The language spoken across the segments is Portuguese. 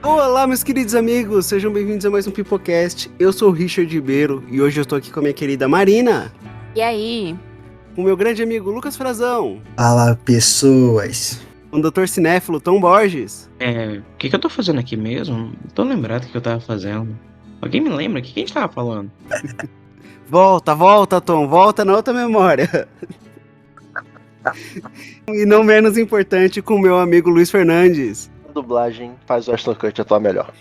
Olá, meus queridos amigos, sejam bem-vindos a mais um Pipocast. Eu sou o Richard Ribeiro e hoje eu tô aqui com a minha querida Marina, E aí? com o meu grande amigo Lucas Frazão, Fala, pessoas. com o Dr. Cinéfilo Tom Borges. O que eu tô fazendo aqui mesmo? Não tô lembrado o que eu tava fazendo. Alguém me lembra? O que a gente tava falando? Volta, Tom, volta na outra memória. E não menos importante, com o meu amigo Luiz Fernandes. A dublagem faz o Ashton Kutcher atuar melhor.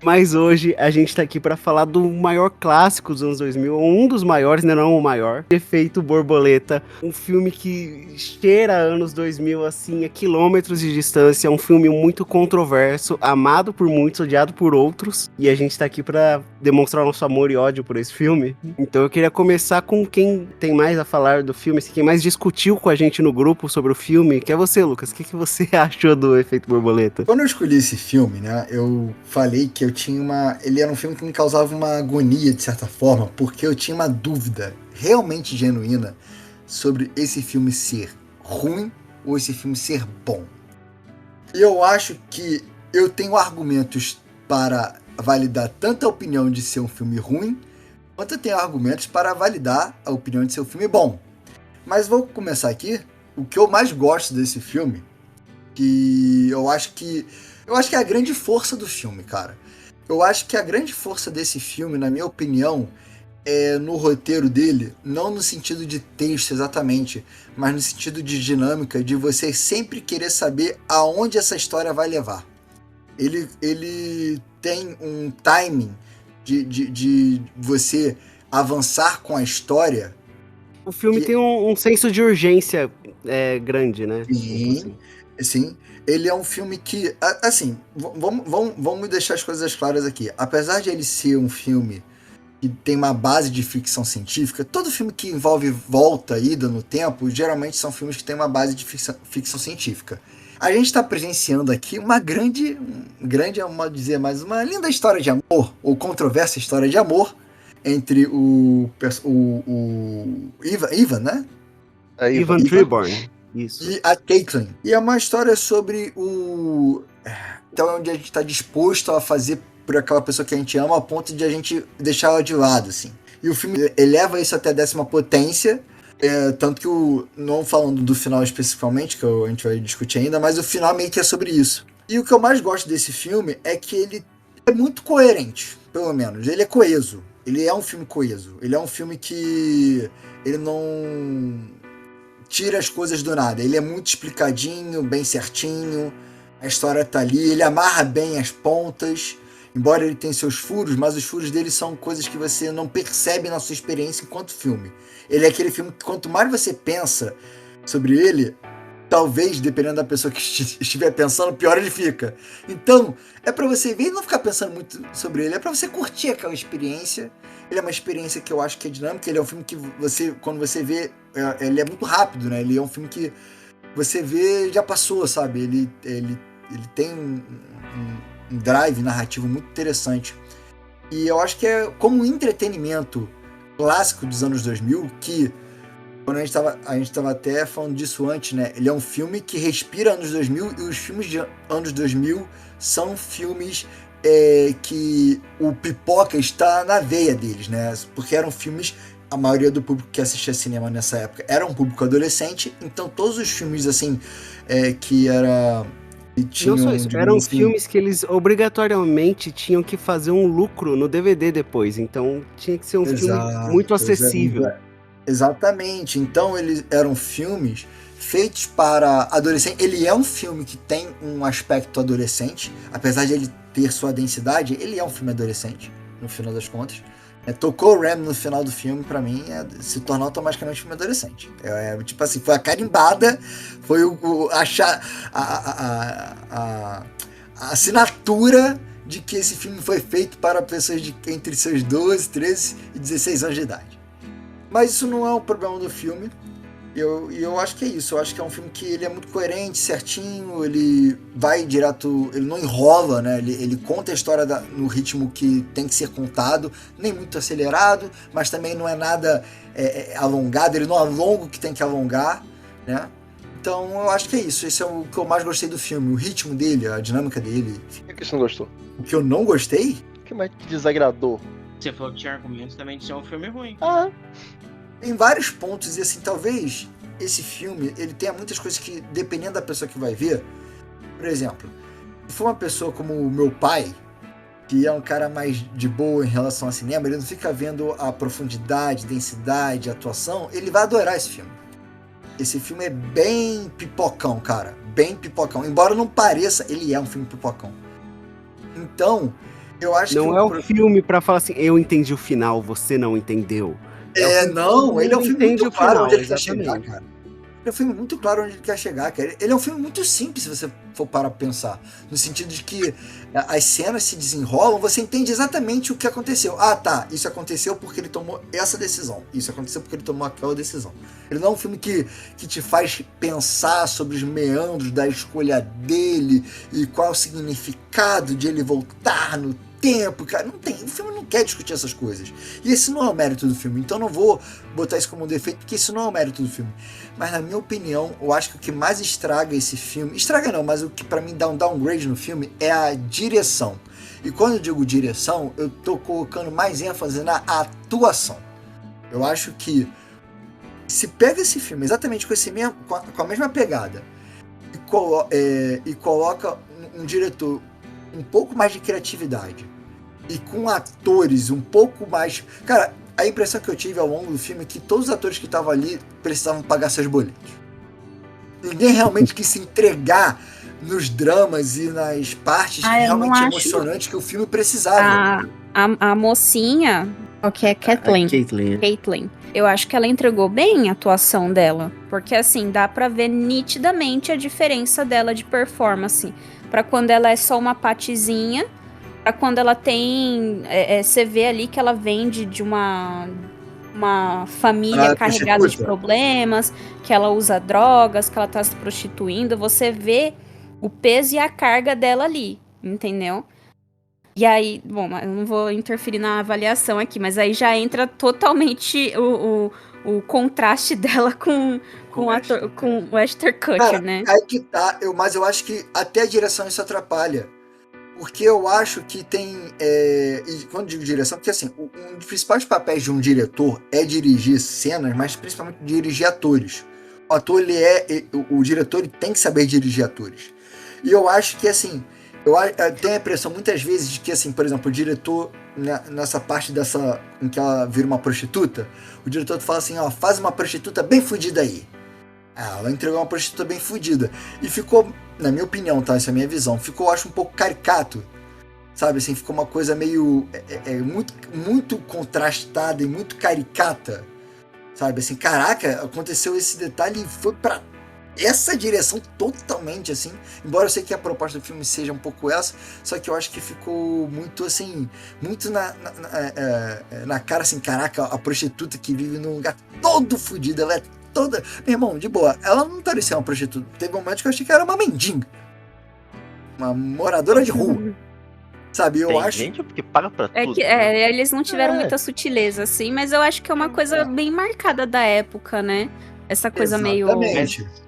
Mas hoje a gente tá aqui pra falar do maior clássico dos anos 2000, ou um dos maiores, né, não o maior, Efeito Borboleta, um filme que cheira anos 2000, assim, a quilômetros de distância, um filme muito controverso, amado por muitos, odiado por outros, e a gente tá aqui pra demonstrar nosso amor e ódio por esse filme. Então eu queria começar com quem tem mais a falar do filme, quem mais discutiu com a gente no grupo sobre o filme, que é você, Lucas. O que você achou do Efeito Borboleta? Quando eu escolhi esse filme, né, eu falei que eu tinha ele era um filme que me causava uma agonia, de certa forma, porque eu tinha uma dúvida realmente genuína sobre esse filme ser ruim ou esse filme ser bom. E eu acho que eu tenho argumentos para validar tanto a opinião de ser um filme ruim, quanto eu tenho argumentos para validar a opinião de ser um filme bom. Mas vou começar aqui. O que eu mais gosto desse filme, que eu acho que é a grande força do filme, cara. Eu acho que a grande força desse filme, na minha opinião, é no roteiro dele, não no sentido de texto exatamente, mas no sentido de dinâmica, de você sempre querer saber aonde essa história vai levar. Ele tem um timing de você avançar com a história. O filme tem um senso de urgência grande, né? Sim. Ele é um filme que, assim, vamos deixar as coisas claras aqui. Apesar de ele ser um filme que tem uma base de ficção científica, todo filme que envolve volta, ida no tempo, geralmente são filmes que têm uma base de ficção científica. A gente está presenciando aqui uma grande, vamos dizer, mas uma linda história de amor, ou controversa história de amor, entre o Ivan, né? Ivan Treborn. Isso. E a Caitlin. E é uma história sobre então onde a gente está disposto a fazer por aquela pessoa que a gente ama, a ponto de a gente deixar ela de lado, assim. E o filme eleva isso até a 10ª potência, tanto que não falando do final especificamente, que a gente vai discutir ainda, mas o final meio que é sobre isso. E o que eu mais gosto desse filme é que ele é muito coerente, pelo menos. Ele é coeso. Ele é um filme coeso. Ele é um filme que ele não tira as coisas do nada. Ele é muito explicadinho, bem certinho. A história tá ali. Ele amarra bem as pontas. Embora ele tenha seus furos, mas os furos dele são coisas que você não percebe na sua experiência enquanto filme. Ele é aquele filme que quanto mais você pensa sobre ele, talvez, dependendo da pessoa que estiver pensando, pior ele fica. Então, é pra você ver e não ficar pensando muito sobre ele. É pra você curtir aquela experiência. Ele é uma experiência que eu acho que é dinâmica. Ele é um filme que você, quando você vê, ele é muito rápido, né? Ele é um filme que você vê, já passou, sabe? Ele tem um drive narrativo muito interessante. E eu acho que é como um entretenimento clássico dos anos 2000, que quando a gente tava até falando disso antes, né? Ele é um filme que respira anos 2000, e os filmes de anos 2000 são filmes que o pipoca está na veia deles, né? Porque eram filmes, a maioria do público que assistia cinema nessa época era um público adolescente, então todos os filmes, assim, que era... Não só isso, eram filmes que eles obrigatoriamente tinham que fazer um lucro no DVD depois, então tinha que ser um filme muito acessível. Exatamente, então eles eram filmes feitos para adolescente. Ele é um filme que tem um aspecto adolescente, apesar de ele ter sua densidade, ele é um filme adolescente, no final das contas. Tocou o Ram no final do filme, pra mim, se tornar automaticamente um filme adolescente. Tipo assim, foi a carimbada, foi a assinatura de que esse filme foi feito para pessoas entre seus 12, 13 e 16 anos de idade. Mas isso não é o problema do filme. Eu acho que é isso. Eu acho que é um filme que ele é muito coerente, certinho, ele vai direto, ele não enrola, né? Ele conta a história no ritmo que tem que ser contado, nem muito acelerado, mas também não é nada alongado, ele não alonga o que tem que alongar, né? Então eu acho que é isso. Esse é o que eu mais gostei do filme. O ritmo dele, a dinâmica dele. Por que você não gostou? O que eu não gostei, O que mais te desagradou? Você falou que tinha argumentos também de ser um filme ruim. Ah, em vários pontos, e assim, talvez esse filme, ele tenha muitas coisas que, dependendo da pessoa que vai ver, por exemplo, se for uma pessoa como o meu pai, que é um cara mais de boa em relação ao cinema, ele não fica vendo a profundidade, densidade, atuação, ele vai adorar esse filme. Esse filme é bem pipocão, cara. Bem pipocão. Embora não pareça, ele é um filme pipocão. Então, eu acho que... Não é um filme pra falar assim, eu entendi o final, você não entendeu. Não, ele é um filme entende muito o claro final, onde ele quer exatamente. chegar, cara. Ele é um filme muito claro onde ele quer chegar, cara. Ele é um filme muito simples, se você for parar pra pensar. No sentido de que as cenas se desenrolam, você entende exatamente o que aconteceu. Ah, tá, isso aconteceu porque ele tomou essa decisão. Isso aconteceu porque ele tomou aquela decisão. Ele não é um filme que te faz pensar sobre os meandros da escolha dele e qual é o significado de ele voltar no tempo, cara. Não tem. O filme não quer discutir essas coisas. E esse não é o mérito do filme. Então não vou botar isso como um defeito, porque isso não é o mérito do filme. Mas na minha opinião, eu acho que o que mais estraga esse filme... Estraga não, mas o que pra mim dá um downgrade no filme é a direção. E quando eu digo direção, eu tô colocando mais ênfase na atuação. Eu acho que se pega esse filme exatamente com a mesma pegada e coloca um diretor um pouco mais de criatividade e com atores um pouco mais... Cara, a impressão que eu tive ao longo do filme é que todos os atores que estavam ali precisavam pagar seus boletos. Ninguém realmente quis se entregar nos dramas e nas partes realmente emocionantes que o filme precisava. A mocinha, que é Caitlyn. Eu acho que ela entregou bem a atuação dela. Porque, assim, dá pra ver nitidamente a diferença dela de performance. Pra quando ela é só uma patizinha, pra quando ela tem... você vê ali que ela vem de uma família carregada de problemas, que ela usa drogas, que ela tá se prostituindo. Você vê o peso e a carga dela ali, entendeu? E aí, bom, eu não vou interferir na avaliação aqui, mas aí já entra totalmente o contraste dela com o Ashton Kutcher, cara, né? Aí que tá, mas eu acho que até a direção isso atrapalha. Porque eu acho que tem... e quando eu digo direção, porque assim, um dos principais papéis de um diretor é dirigir cenas, mas principalmente dirigir atores. O ator, o diretor ele tem que saber dirigir atores. E eu acho que, assim, eu tenho a impressão muitas vezes de que, assim, por exemplo, o diretor, nessa parte em que ela vira uma prostituta, o diretor fala assim, ó, faz uma prostituta bem fodida aí. Ela entregou uma prostituta bem fodida. E ficou, na minha opinião, tá? Essa é a minha visão. Ficou, eu acho, um pouco caricato. Sabe, assim, ficou uma coisa meio... muito, muito contrastada e muito caricata. Sabe, assim, caraca, aconteceu esse detalhe e foi pra essa direção totalmente, assim. Embora eu sei que a proposta do filme seja um pouco essa, só que eu acho que ficou muito, assim, muito na cara, assim, caraca, a prostituta que vive num lugar todo fodido, ela é toda... Meu irmão, de boa, ela não parecia uma prostituta. Teve um momento que eu achei que era uma mendiga. Uma moradora de rua. Sabe, eu acho... gente que paga pra tudo. Eles não tiveram muita sutileza, assim, mas eu acho que é uma coisa bem marcada da época, né? Essa coisa Exatamente. meio...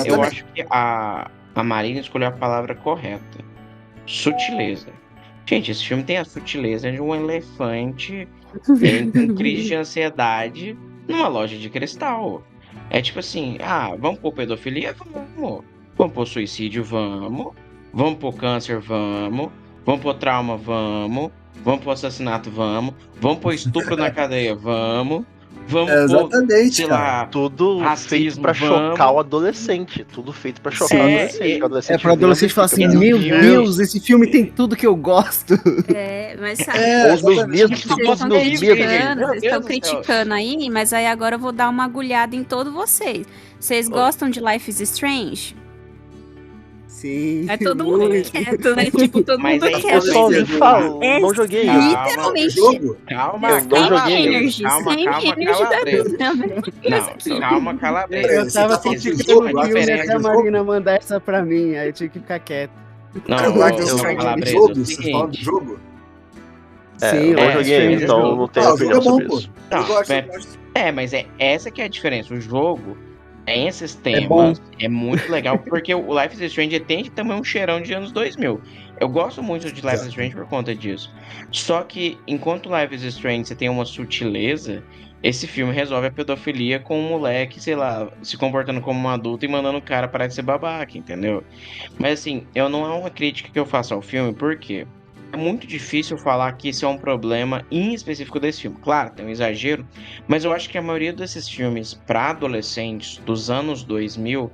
Eu acho que a Marina escolheu a palavra correta. Sutileza. Gente, esse filme tem a sutileza de um elefante com crise de ansiedade numa loja de cristal. É tipo assim, vamos pôr pedofilia? Vamos. Vamos pôr suicídio? Vamos pôr câncer? Vamos pôr trauma? Vamos pôr assassinato? Vamos pôr estupro na cadeia? Vamos exatamente, sei lá, tudo feito pra chocar o adolescente. Tudo feito pra chocar o adolescente. Pra adolescente falar assim, meu Deus, esse filme tem tudo que eu gosto. Mas sabe... os meus medos, todos os meus medos. Vocês estão criticando aí, mas aí agora eu vou dar uma agulhada em todos vocês. Vocês gostam de Life is Strange? Sim. É todo mundo quieto, né? Tipo, todo mundo quieto. Eu só ouvi falar, não joguei. Literalmente. Calma, Calabresa. Eu tava criticando o filme até a Marina mandar essa pra mim, aí eu tinha que ficar quieto. Calabresa, Vocês falam do jogo? Sim, eu joguei, então não tenho opinião sobre isso. Mas essa que é a diferença. O jogo tem esses temas, é muito legal, porque o Life is Strange tem também um cheirão de anos 2000. Eu gosto muito de Life is Strange por conta disso. Só que, enquanto Life is Strange você tem uma sutileza, esse filme resolve a pedofilia com um moleque, sei lá, se comportando como um adulto e mandando o cara parar de ser babaca, entendeu? Mas assim, não é uma crítica que eu faço ao filme, por quê? É muito difícil falar que isso é um problema em específico desse filme. Claro, tem um exagero, mas eu acho que a maioria desses filmes para adolescentes dos anos 2000,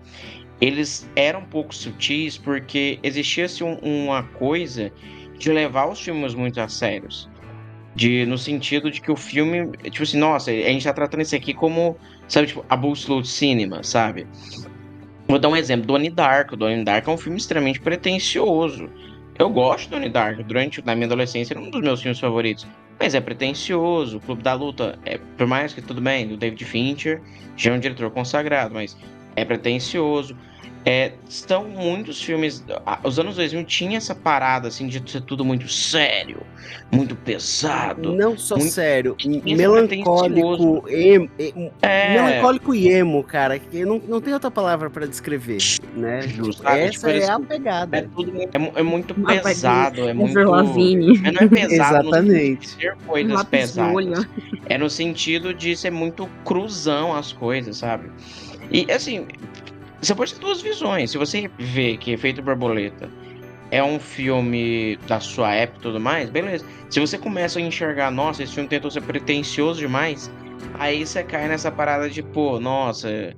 eles eram um pouco sutis porque existia-se uma coisa de levar os filmes muito a sérios. No sentido de que o filme, tipo assim, nossa, a gente tá tratando isso aqui como, sabe, tipo, Absolute Cinema, sabe? Vou dar um exemplo, Donnie Darko. Donnie Darko é um filme extremamente pretensioso. Eu gosto de Donnie Darko, na minha adolescência era um dos meus filmes favoritos, mas é pretensioso. O Clube da Luta, por mais que tudo bem, do David Fincher, já é um diretor consagrado, mas é pretensioso. São muitos filmes. Os anos 2000 tinha essa parada assim de ser tudo muito sério, muito pesado. Não só sério, melancólico, melancólico e emo, cara. Que não tem outra palavra pra descrever, né? Justo, essa é a pegada. É muito pesado, é muito. Lavigne. Não é pesado. Exatamente. Ser coisas pesadas. É no sentido de ser muito cruzão as coisas, sabe? E assim. Você pode ter duas visões. Se você vê que Efeito Borboleta é um filme da sua época e tudo mais, beleza. Se você começa a enxergar, nossa, esse filme tentou ser pretensioso demais, aí você cai nessa parada de, pô, nossa,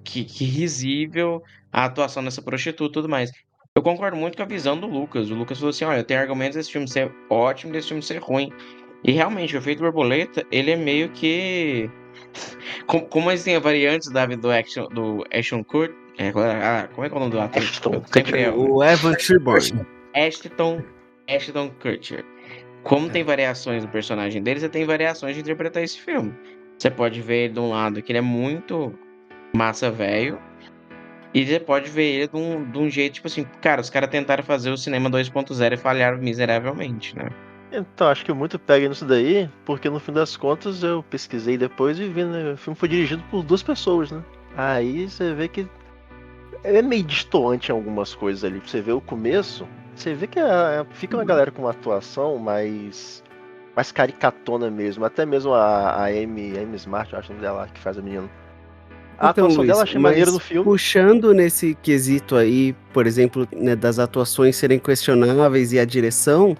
que risível a atuação dessa prostituta e tudo mais. Eu concordo muito com a visão do Lucas. O Lucas falou assim, olha, tem argumentos desse filme ser ótimo e desse filme ser ruim. E realmente, o Efeito Borboleta, ele é meio que... Como eles têm variantes do Ashton Kutcher, como é que é o nome do ator? O Evan Treborn. Ashton Kutcher. Como tem variações do personagem dele, você tem variações de interpretar esse filme. Você pode ver ele de um lado que ele é muito massa velho, e você pode ver ele de um jeito, tipo assim, cara, os caras tentaram fazer o cinema 2.0 e falharam miseravelmente, né? Então, acho que muito pega nisso daí, porque no fim das contas eu pesquisei depois e vi, né? O filme foi dirigido por 2 pessoas, né? Aí você vê que é meio distoante em algumas coisas ali. Você vê o começo, você vê que fica uma galera com uma atuação mais caricatona mesmo. Até mesmo a Amy Smart, eu acho o nome dela, que faz a menina. A atuação Luiz, dela achei maneira no filme. Puxando nesse quesito aí, por exemplo, né, das atuações serem questionáveis e a direção...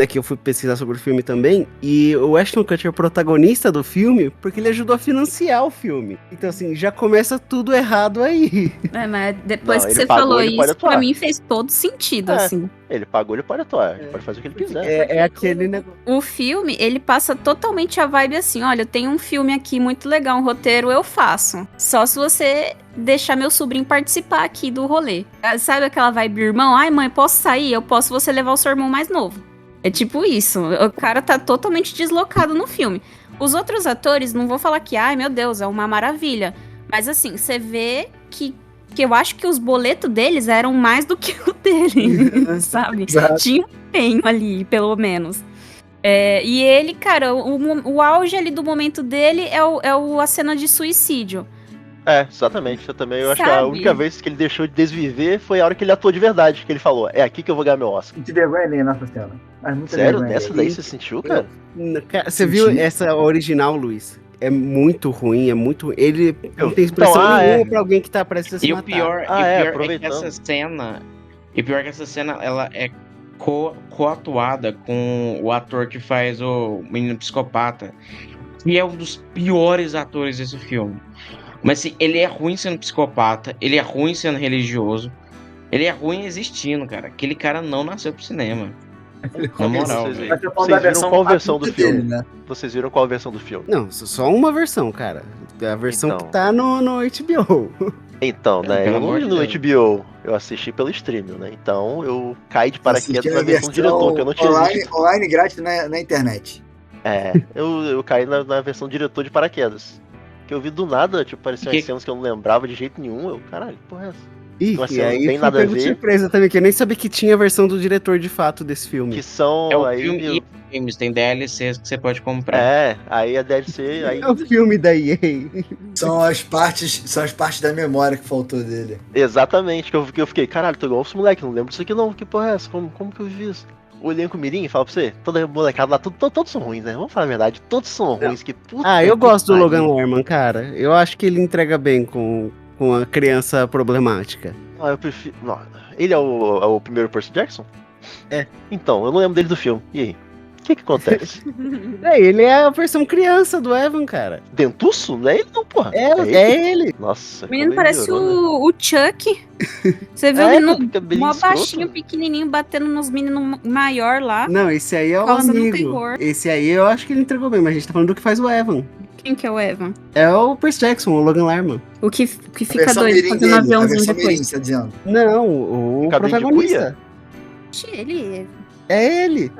que eu fui pesquisar sobre o filme também, e o Ashton Kutcher é o protagonista do filme porque ele ajudou a financiar o filme. Então, assim, já começa tudo errado aí. Mas depois que você falou isso, pra mim fez todo sentido, assim. Ele pagou, ele pode atuar, ele pode fazer o que ele quiser. É aquele negócio. O filme, ele passa totalmente a vibe assim, olha, eu tenho um filme aqui muito legal, um roteiro, eu faço. Só se você deixar meu sobrinho participar aqui do rolê. Sabe aquela vibe, irmão? Ai, mãe, posso sair? Eu posso você levar o seu irmão mais novo. É tipo isso, o cara tá totalmente deslocado no filme. Os outros atores, não vou falar que, ai meu Deus, é uma maravilha. Mas assim, você vê que eu acho que os boletos deles eram mais do que o dele, sabe? Exato. Tinha um empenho ali, pelo menos. E ele, cara, o auge ali do momento dele é a cena de suicídio. Exatamente. Eu acho que a única vez que ele deixou de desviver foi a hora que ele atuou de verdade, que ele falou, é aqui que eu vou ganhar meu Oscar. Que vergonha ali nessa cena. Sério? Nessa daí você sentiu, cara? Você viu essa original, Luiz? É muito ruim, Ele não tem expressão nenhuma pra alguém que tá prestes a se matar. O pior é que essa cena... E pior que essa cena, ela é coatuada com o ator que faz o Menino Psicopata. E é um dos piores atores desse filme. Mas assim, ele é ruim sendo psicopata, ele é ruim sendo religioso, ele é ruim existindo, cara. Aquele cara não nasceu pro cinema. Na moral, vocês viram qual versão do filme, né? Vocês viram qual versão do filme? Não, só uma versão, cara. A versão que tá no HBO. Então, né? Eu não vi no HBO, eu assisti pelo streaming, né? Então eu caí de paraquedas na versão do diretor, que eu não tinha visto. Online grátis na internet. Eu caí na versão diretor de paraquedas. Que eu vi do nada, tipo, pareciam as cenas que eu não lembrava de jeito nenhum. Caralho, que porra é essa? E aí bem nada a ver. Surpresa também, que eu nem sabia que tinha a versão do diretor de fato desse filme. Que são o filme e games, tem DLCs que você pode comprar. Aí a DLC... Aí... É o filme da EA. São as partes da memória que faltou dele. Exatamente, que eu fiquei, caralho, tô igual os moleques, não lembro disso aqui não, que porra é essa? Como que eu vi isso? O elenco mirim, fala pra você, toda molecada lá, todos são ruins, né? Vamos falar a verdade, todos são ruins, que puta. Eu gosto do Logan Lerman, cara. Eu acho que ele entrega bem com a criança problemática. Eu prefiro... Não, ele é o primeiro Percy Jackson? Então, eu não lembro dele do filme. E aí? O que acontece? Ele é a versão criança do Evan, cara. Dentuço? Não é ele não, porra. É ele. Nossa. O menino parece o Chuck. Você viu ele mó baixinho, pequenininho, batendo nos meninos maior lá. Não, esse aí é o amigo. Esse aí eu acho que ele entregou bem, mas a gente tá falando do que faz o Evan. Quem que é o Evan? É o Percy Jackson, o Logan Lerman. O que fica doido fazendo aviãozinho depois. Tá dizendo. Não, o protagonista. Ele é ele.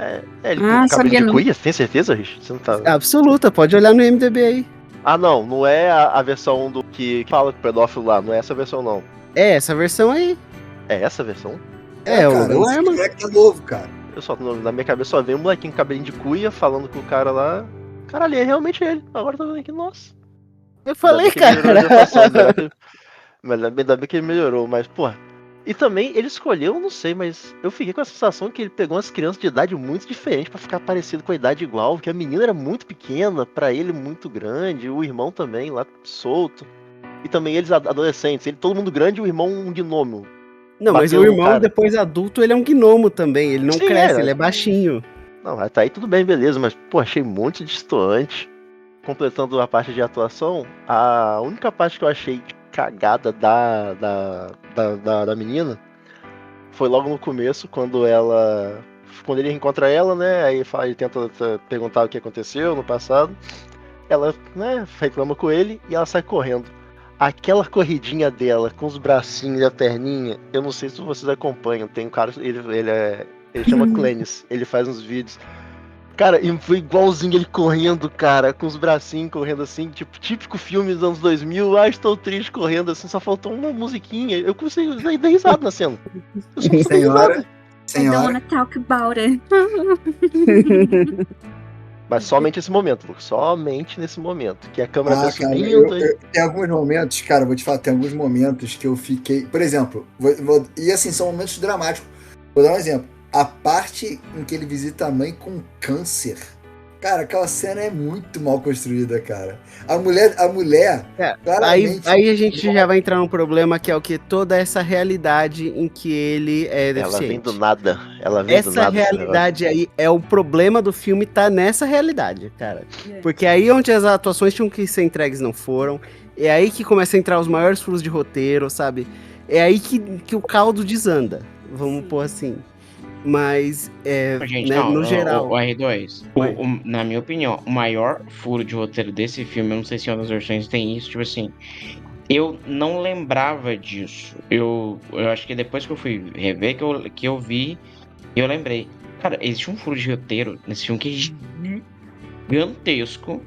Ele tem cabelo de cuia? Tem certeza, Rich? Você não tá... Absoluta, pode olhar no IMDb aí. Não é a versão do que fala com o pedófilo lá, não é essa versão não. É essa versão aí. É essa versão? O Logan Lerman. Esse é novo, cara. Na minha cabeça só veio um molequinho com cabelinho de cuia falando com o cara lá. Caralho, é realmente ele. Agora eu tô vendo aqui, nossa. Eu falei, cara. Mas ainda bem que ele melhorou, mas, porra. E também, ele escolheu, não sei, mas eu fiquei com a sensação que ele pegou umas crianças de idade muito diferente pra ficar parecido com a idade igual, que a menina era muito pequena, pra ele muito grande, o irmão também, lá solto. E também eles adolescentes, ele todo mundo grande e o irmão um gnômio. Não, mas o irmão, depois adulto, ele é um gnomo também, ele não cresce, ele é baixinho. Não, tá aí tudo bem, beleza, mas, pô, achei muito distoante. Completando a parte de atuação, a única parte que eu achei cagada da menina foi logo no começo, quando ele encontra ela, né, aí ele tenta perguntar o que aconteceu no passado, ela, né, reclama com ele e ela sai correndo. Aquela corridinha dela, com os bracinhos e a perninha, eu não sei se vocês acompanham, tem um cara, ele chama Clenis, ele faz uns vídeos. Cara, e foi igualzinho ele correndo, cara, com os bracinhos correndo assim, tipo, típico filme dos anos 2000, estou triste correndo assim, só faltou uma musiquinha, eu consegui dar risada na cena. Senhora. I don't wanna talk about it. Mas somente esse momento, Lucas, somente nesse momento, que a câmera tá subindo. Tem alguns momentos, cara, vou te falar, tem alguns momentos que eu fiquei, por exemplo, e assim, são momentos dramáticos, vou dar um exemplo. A parte em que ele visita a mãe com câncer. Cara, aquela cena é muito mal construída, cara. A mulher claramente... Aí a gente já vai entrar num problema que é o que? Toda essa realidade em que ele é deficiente. Ela vem do nada. Essa realidade aí é o problema do filme, tá nessa realidade, cara. Porque aí onde as atuações tinham que ser entregues não foram. É aí que começa a entrar os maiores furos de roteiro, sabe? É aí que o caldo desanda. Vamos pôr assim. Mas, gente, né, não, no geral... O R2, na minha opinião, o maior furo de roteiro desse filme, eu não sei se em outras versões tem isso, tipo assim, eu não lembrava disso. Eu acho que depois que eu fui rever, que eu vi, eu lembrei. Cara, existe um furo de roteiro nesse filme que é gigantesco,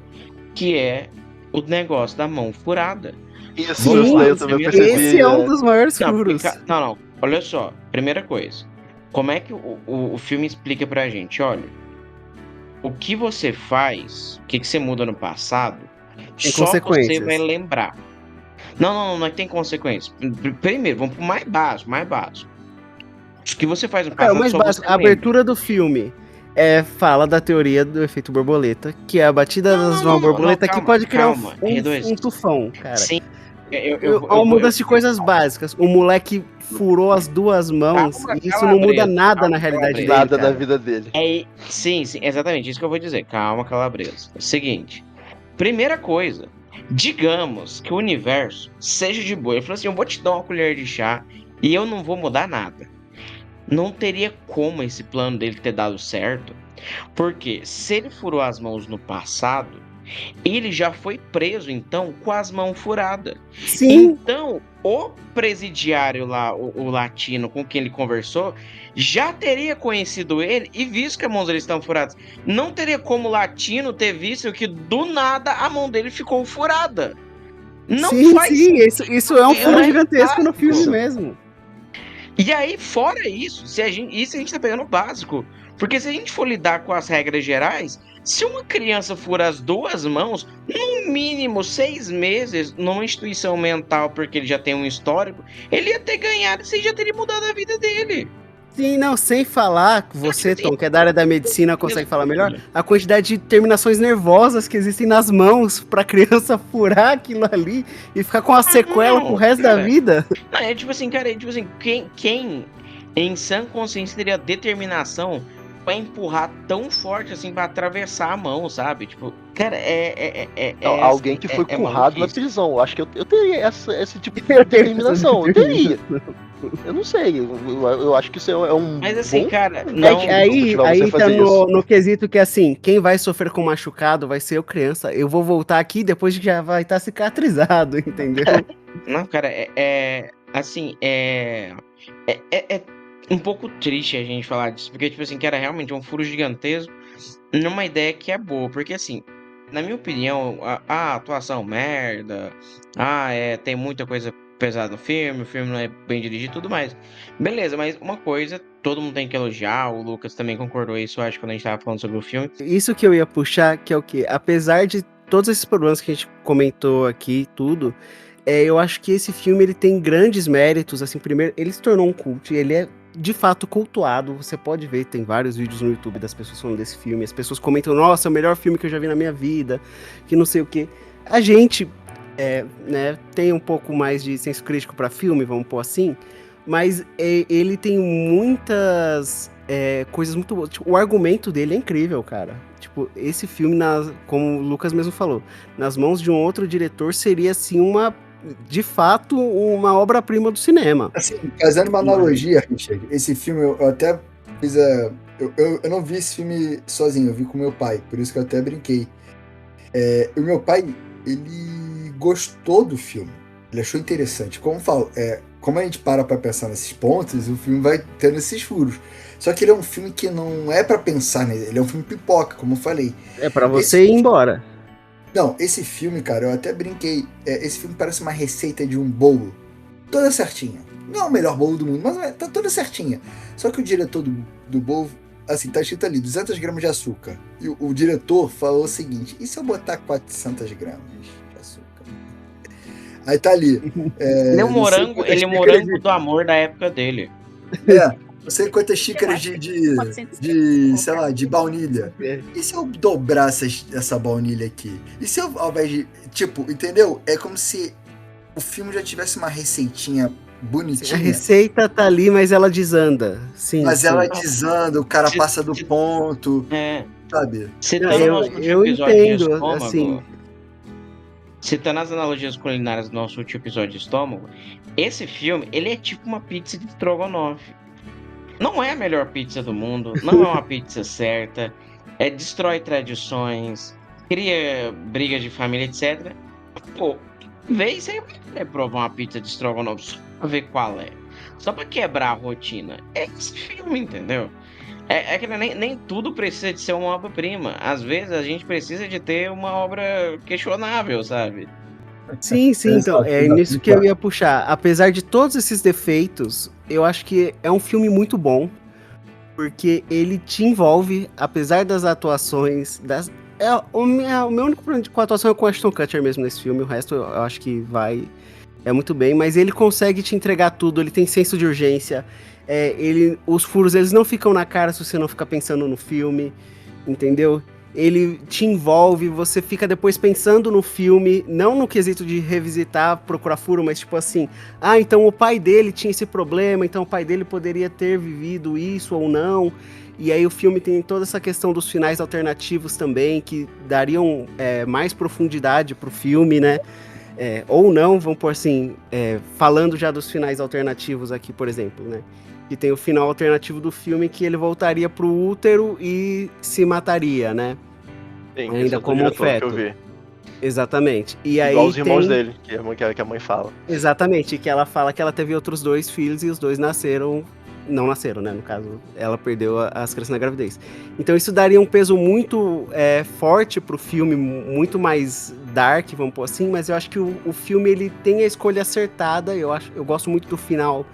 que é o negócio da mão furada. Isso, eu também percebi. Esse é um dos maiores furos. Não, olha só, primeira coisa. Como é que o filme explica pra gente? Olha, o que você faz, o que você muda no passado, só você vai lembrar. Não é que tem consequências. Primeiro, vamos pro mais básico. O que você faz no passado, o mais básico, a abertura do filme fala da teoria do efeito borboleta, que é a batida de uma borboleta que pode criar um tufão, cara. Sim. Uma mudança de coisas básicas. O moleque furou as duas mãos e isso não muda nada na realidade dele. Nada da vida dele. Sim, exatamente isso que eu vou dizer. Calma, Calabresa. É o seguinte. Primeira coisa. Digamos que o universo seja de boa. Ele falou assim, eu vou te dar uma colher de chá e eu não vou mudar nada. Não teria como esse plano dele ter dado certo. Porque se ele furou as mãos no passado, ele já foi preso, então, com as mãos furadas. Sim. Então, o presidiário lá, o latino com quem ele conversou, já teria conhecido ele e visto que as mãos dele estão furadas. Não teria como o latino ter visto que, do nada, a mão dele ficou furada. Não sim, faz sim, isso é um furo gigantesco no filme mesmo. E aí, fora isso, a gente tá pegando o básico. Porque se a gente for lidar com as regras gerais, se uma criança for as 2 mãos, no mínimo 6 meses numa instituição mental, porque ele já tem um histórico, ele ia ter ganhado e você já teria mudado a vida dele. Sim, não, sem falar, você, Tom, que é da área da medicina, consegue falar melhor, a quantidade de terminações nervosas que existem nas mãos pra criança furar aquilo ali e ficar com a sequela pro resto da vida. Não, é tipo assim, cara, quem em sã consciência teria determinação pra empurrar tão forte assim pra atravessar a mão, sabe? Tipo, cara, alguém que foi currado na prisão. Acho que eu teria esse tipo de determinação. Eu teria. Eu não sei, eu acho que isso é um. Mas assim, bom... cara, não. Aí tá no quesito que assim, quem vai sofrer com machucado vai ser eu, criança. Eu vou voltar aqui depois que já vai estar cicatrizado, entendeu? Não, cara, assim, é um pouco triste a gente falar disso, porque, tipo assim, cara, realmente é um furo gigantesco numa ideia que é boa, porque, assim, na minha opinião, a atuação merda, tem muita coisa pesada no filme, o filme não é bem dirigido e tudo mais. Beleza, mas uma coisa, todo mundo tem que elogiar, o Lucas também concordou isso, eu acho, quando a gente tava falando sobre o filme. Isso que eu ia puxar, que é o quê? Apesar de todos esses problemas que a gente comentou aqui, tudo, eu acho que esse filme, ele tem grandes méritos, assim, primeiro, ele se tornou um cult, ele é de fato cultuado, você pode ver, tem vários vídeos no YouTube das pessoas falando desse filme, as pessoas comentam, nossa, é o melhor filme que eu já vi na minha vida, que não sei o quê. A gente, né, tem um pouco mais de senso crítico para filme, vamos pôr assim, mas ele tem muitas coisas muito boas. Tipo, o argumento dele é incrível, cara. Tipo, esse filme, como o Lucas mesmo falou, nas mãos de um outro diretor seria, assim, de fato, uma obra-prima do cinema. Assim, fazendo uma analogia, Richard, esse filme eu até fiz eu não vi esse filme sozinho, eu vi com meu pai, por isso que eu até brinquei. O meu pai, ele gostou do filme, ele achou interessante. Como eu falo, como a gente para pra pensar nesses pontos, o filme vai tendo esses furos. Só que ele é um filme que não é pra pensar nele, ele é um filme pipoca, como eu falei. É pra você ir embora. Não, esse filme, cara, eu até brinquei. Esse filme parece uma receita de um bolo. Toda certinha. Não é o melhor bolo do mundo, mas tá toda certinha. Só que o diretor do bolo, assim, tá escrito ali, 200 gramas de açúcar. E o diretor falou o seguinte, e se eu botar 400 gramas de açúcar? Aí tá ali. Ele é um morango do amor da época dele. Não sei quantas xícaras sei lá, de baunilha. E se eu dobrar essa baunilha aqui? E se eu, ao invés de, tipo, entendeu? É como se o filme já tivesse uma receitinha bonitinha. A receita tá ali, mas ela desanda. Sim. Mas ela desanda, o cara passa do ponto. Sabe? Eu entendo, assim. Citando as analogias culinárias do nosso último episódio de estômago, esse filme, ele é tipo uma pizza de estrogonofe. Não é a melhor pizza do mundo, não é uma pizza certa, destrói tradições, cria brigas de família, etc. Pô, vez você vai provar uma pizza de estrogonofe só pra ver qual é. Só pra quebrar a rotina. É esse filme, entendeu? Que nem tudo precisa de ser uma obra-prima. Às vezes a gente precisa de ter uma obra questionável, sabe? Sim, então, é nisso que eu ia puxar. Apesar de todos esses defeitos, eu acho que é um filme muito bom, porque ele te envolve, apesar das atuações, o meu único problema com a atuação é com o Ashton Kutcher mesmo nesse filme, o resto eu acho que muito bem, mas ele consegue te entregar tudo, ele tem senso de urgência, os furos, eles não ficam na cara se você não ficar pensando no filme, entendeu? Ele te envolve, você fica depois pensando no filme, não no quesito de revisitar, procurar furo, mas tipo assim, então o pai dele tinha esse problema, então o pai dele poderia ter vivido isso ou não, e aí o filme tem toda essa questão dos finais alternativos também, que dariam mais profundidade pro filme, né, ou não, vamos pôr assim, falando já dos finais alternativos aqui, por exemplo, né, que tem o final alternativo do filme que ele voltaria pro útero e se mataria, né? Sim, ainda como um feto. Que eu vi. Exatamente. E igual aí os irmãos dele, que a mãe fala. Exatamente, que ela fala que ela teve outros 2 filhos e os 2 não nasceram, né? No caso, ela perdeu as crianças na gravidez. Então isso daria um peso muito forte pro filme, muito mais dark, vamos pôr assim, mas eu acho que o filme ele tem a escolha acertada. Eu gosto muito do final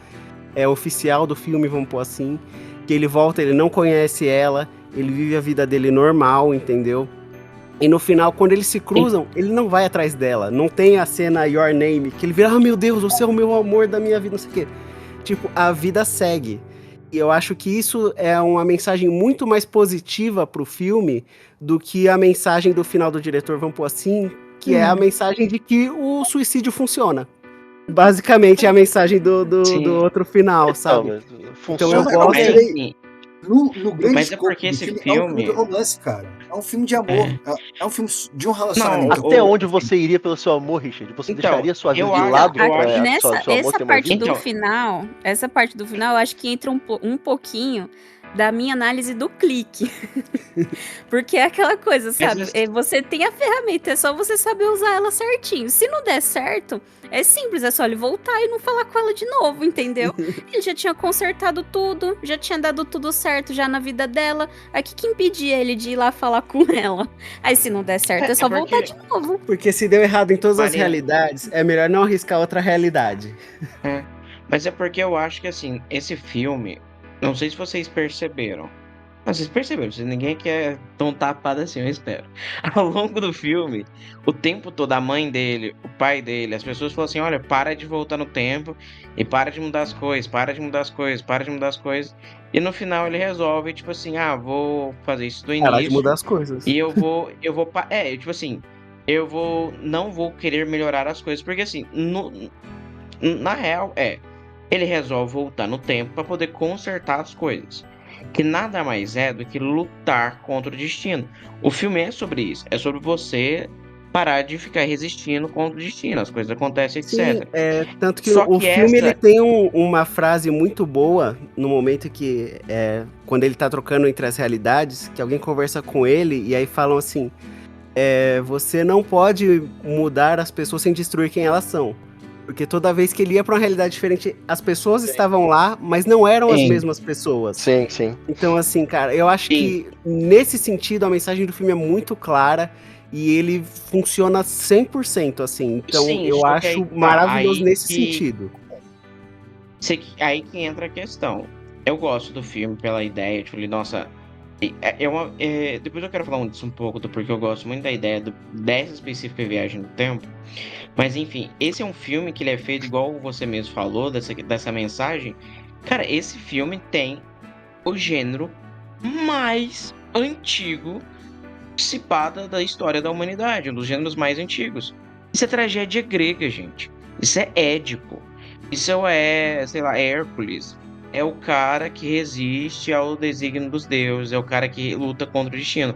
oficial do filme, vamos pôr assim, que ele volta, ele não conhece ela, ele vive a vida dele normal, entendeu? E no final, quando eles se cruzam, ele não vai atrás dela. Não tem a cena Your Name, que ele vira, meu Deus, você é o meu amor da minha vida, não sei o quê. Tipo, a vida segue. E eu acho que isso é uma mensagem muito mais positiva pro filme do que a mensagem do final do diretor, vamos pôr assim, que é a mensagem de que o suicídio funciona. Basicamente é a mensagem do outro final, sabe? Então eu gosto... No grande mas é porque esse filme é um filme de romance, cara. É um filme de amor. É um filme de um relacionamento. Até onde você iria pelo seu amor, Richard? Você deixaria sua vida de lado? Essa parte do final, eu acho que entra um pouquinho da minha análise do clique. Porque é aquela coisa, sabe? Você tem a ferramenta, é só você saber usar ela certinho. Se não der certo, é simples, é só ele voltar e não falar com ela de novo, entendeu? Ele já tinha consertado tudo, já tinha dado tudo certo já na vida dela. Aí o que impedia ele de ir lá falar com ela? Aí se não der certo, é só voltar de novo. Porque se deu errado em todas as realidades, é melhor não arriscar outra realidade. Mas é porque eu acho que, assim, esse filme... Não sei se vocês perceberam. Mas vocês perceberam, ninguém quer tão tapado assim, eu espero. Ao longo do filme, o tempo todo, a mãe dele, o pai dele, as pessoas falam assim, olha, para de voltar no tempo e para de mudar as coisas, para de mudar as coisas, para de mudar as coisas. E no final ele resolve, tipo assim, vou fazer isso do início. Parar de mudar as coisas. E não vou querer melhorar as coisas, porque assim, na real, ele resolve voltar no tempo para poder consertar as coisas. Que nada mais é do que lutar contra o destino. O filme é sobre isso. É sobre você parar de ficar resistindo contra o destino. As coisas acontecem, etc. Sim, tanto que o filme ele tem uma frase muito boa no momento que... quando ele tá trocando entre as realidades, que alguém conversa com ele e aí falam assim... você não pode mudar as pessoas sem destruir quem elas são. Porque toda vez que ele ia pra uma realidade diferente, as pessoas estavam lá, mas não eram as mesmas pessoas. Sim, sim. Então, assim, cara, eu acho que nesse sentido a mensagem do filme é muito clara e ele funciona 100%, assim. Então, eu acho maravilhoso nesse sentido. Aí que entra a questão. Eu gosto do filme pela ideia, tipo, nossa... depois eu quero falar um pouco do porque eu gosto muito da ideia dessa específica viagem no tempo. Mas enfim, esse é um filme que ele é feito igual você mesmo falou, dessa mensagem. Cara, esse filme tem o gênero mais antigo participado da história da humanidade, um dos gêneros mais antigos. Isso é tragédia grega, gente. Isso é Édipo. Isso sei lá, Hércules. É o cara que resiste ao desígnio dos deuses, é o cara que luta contra o destino.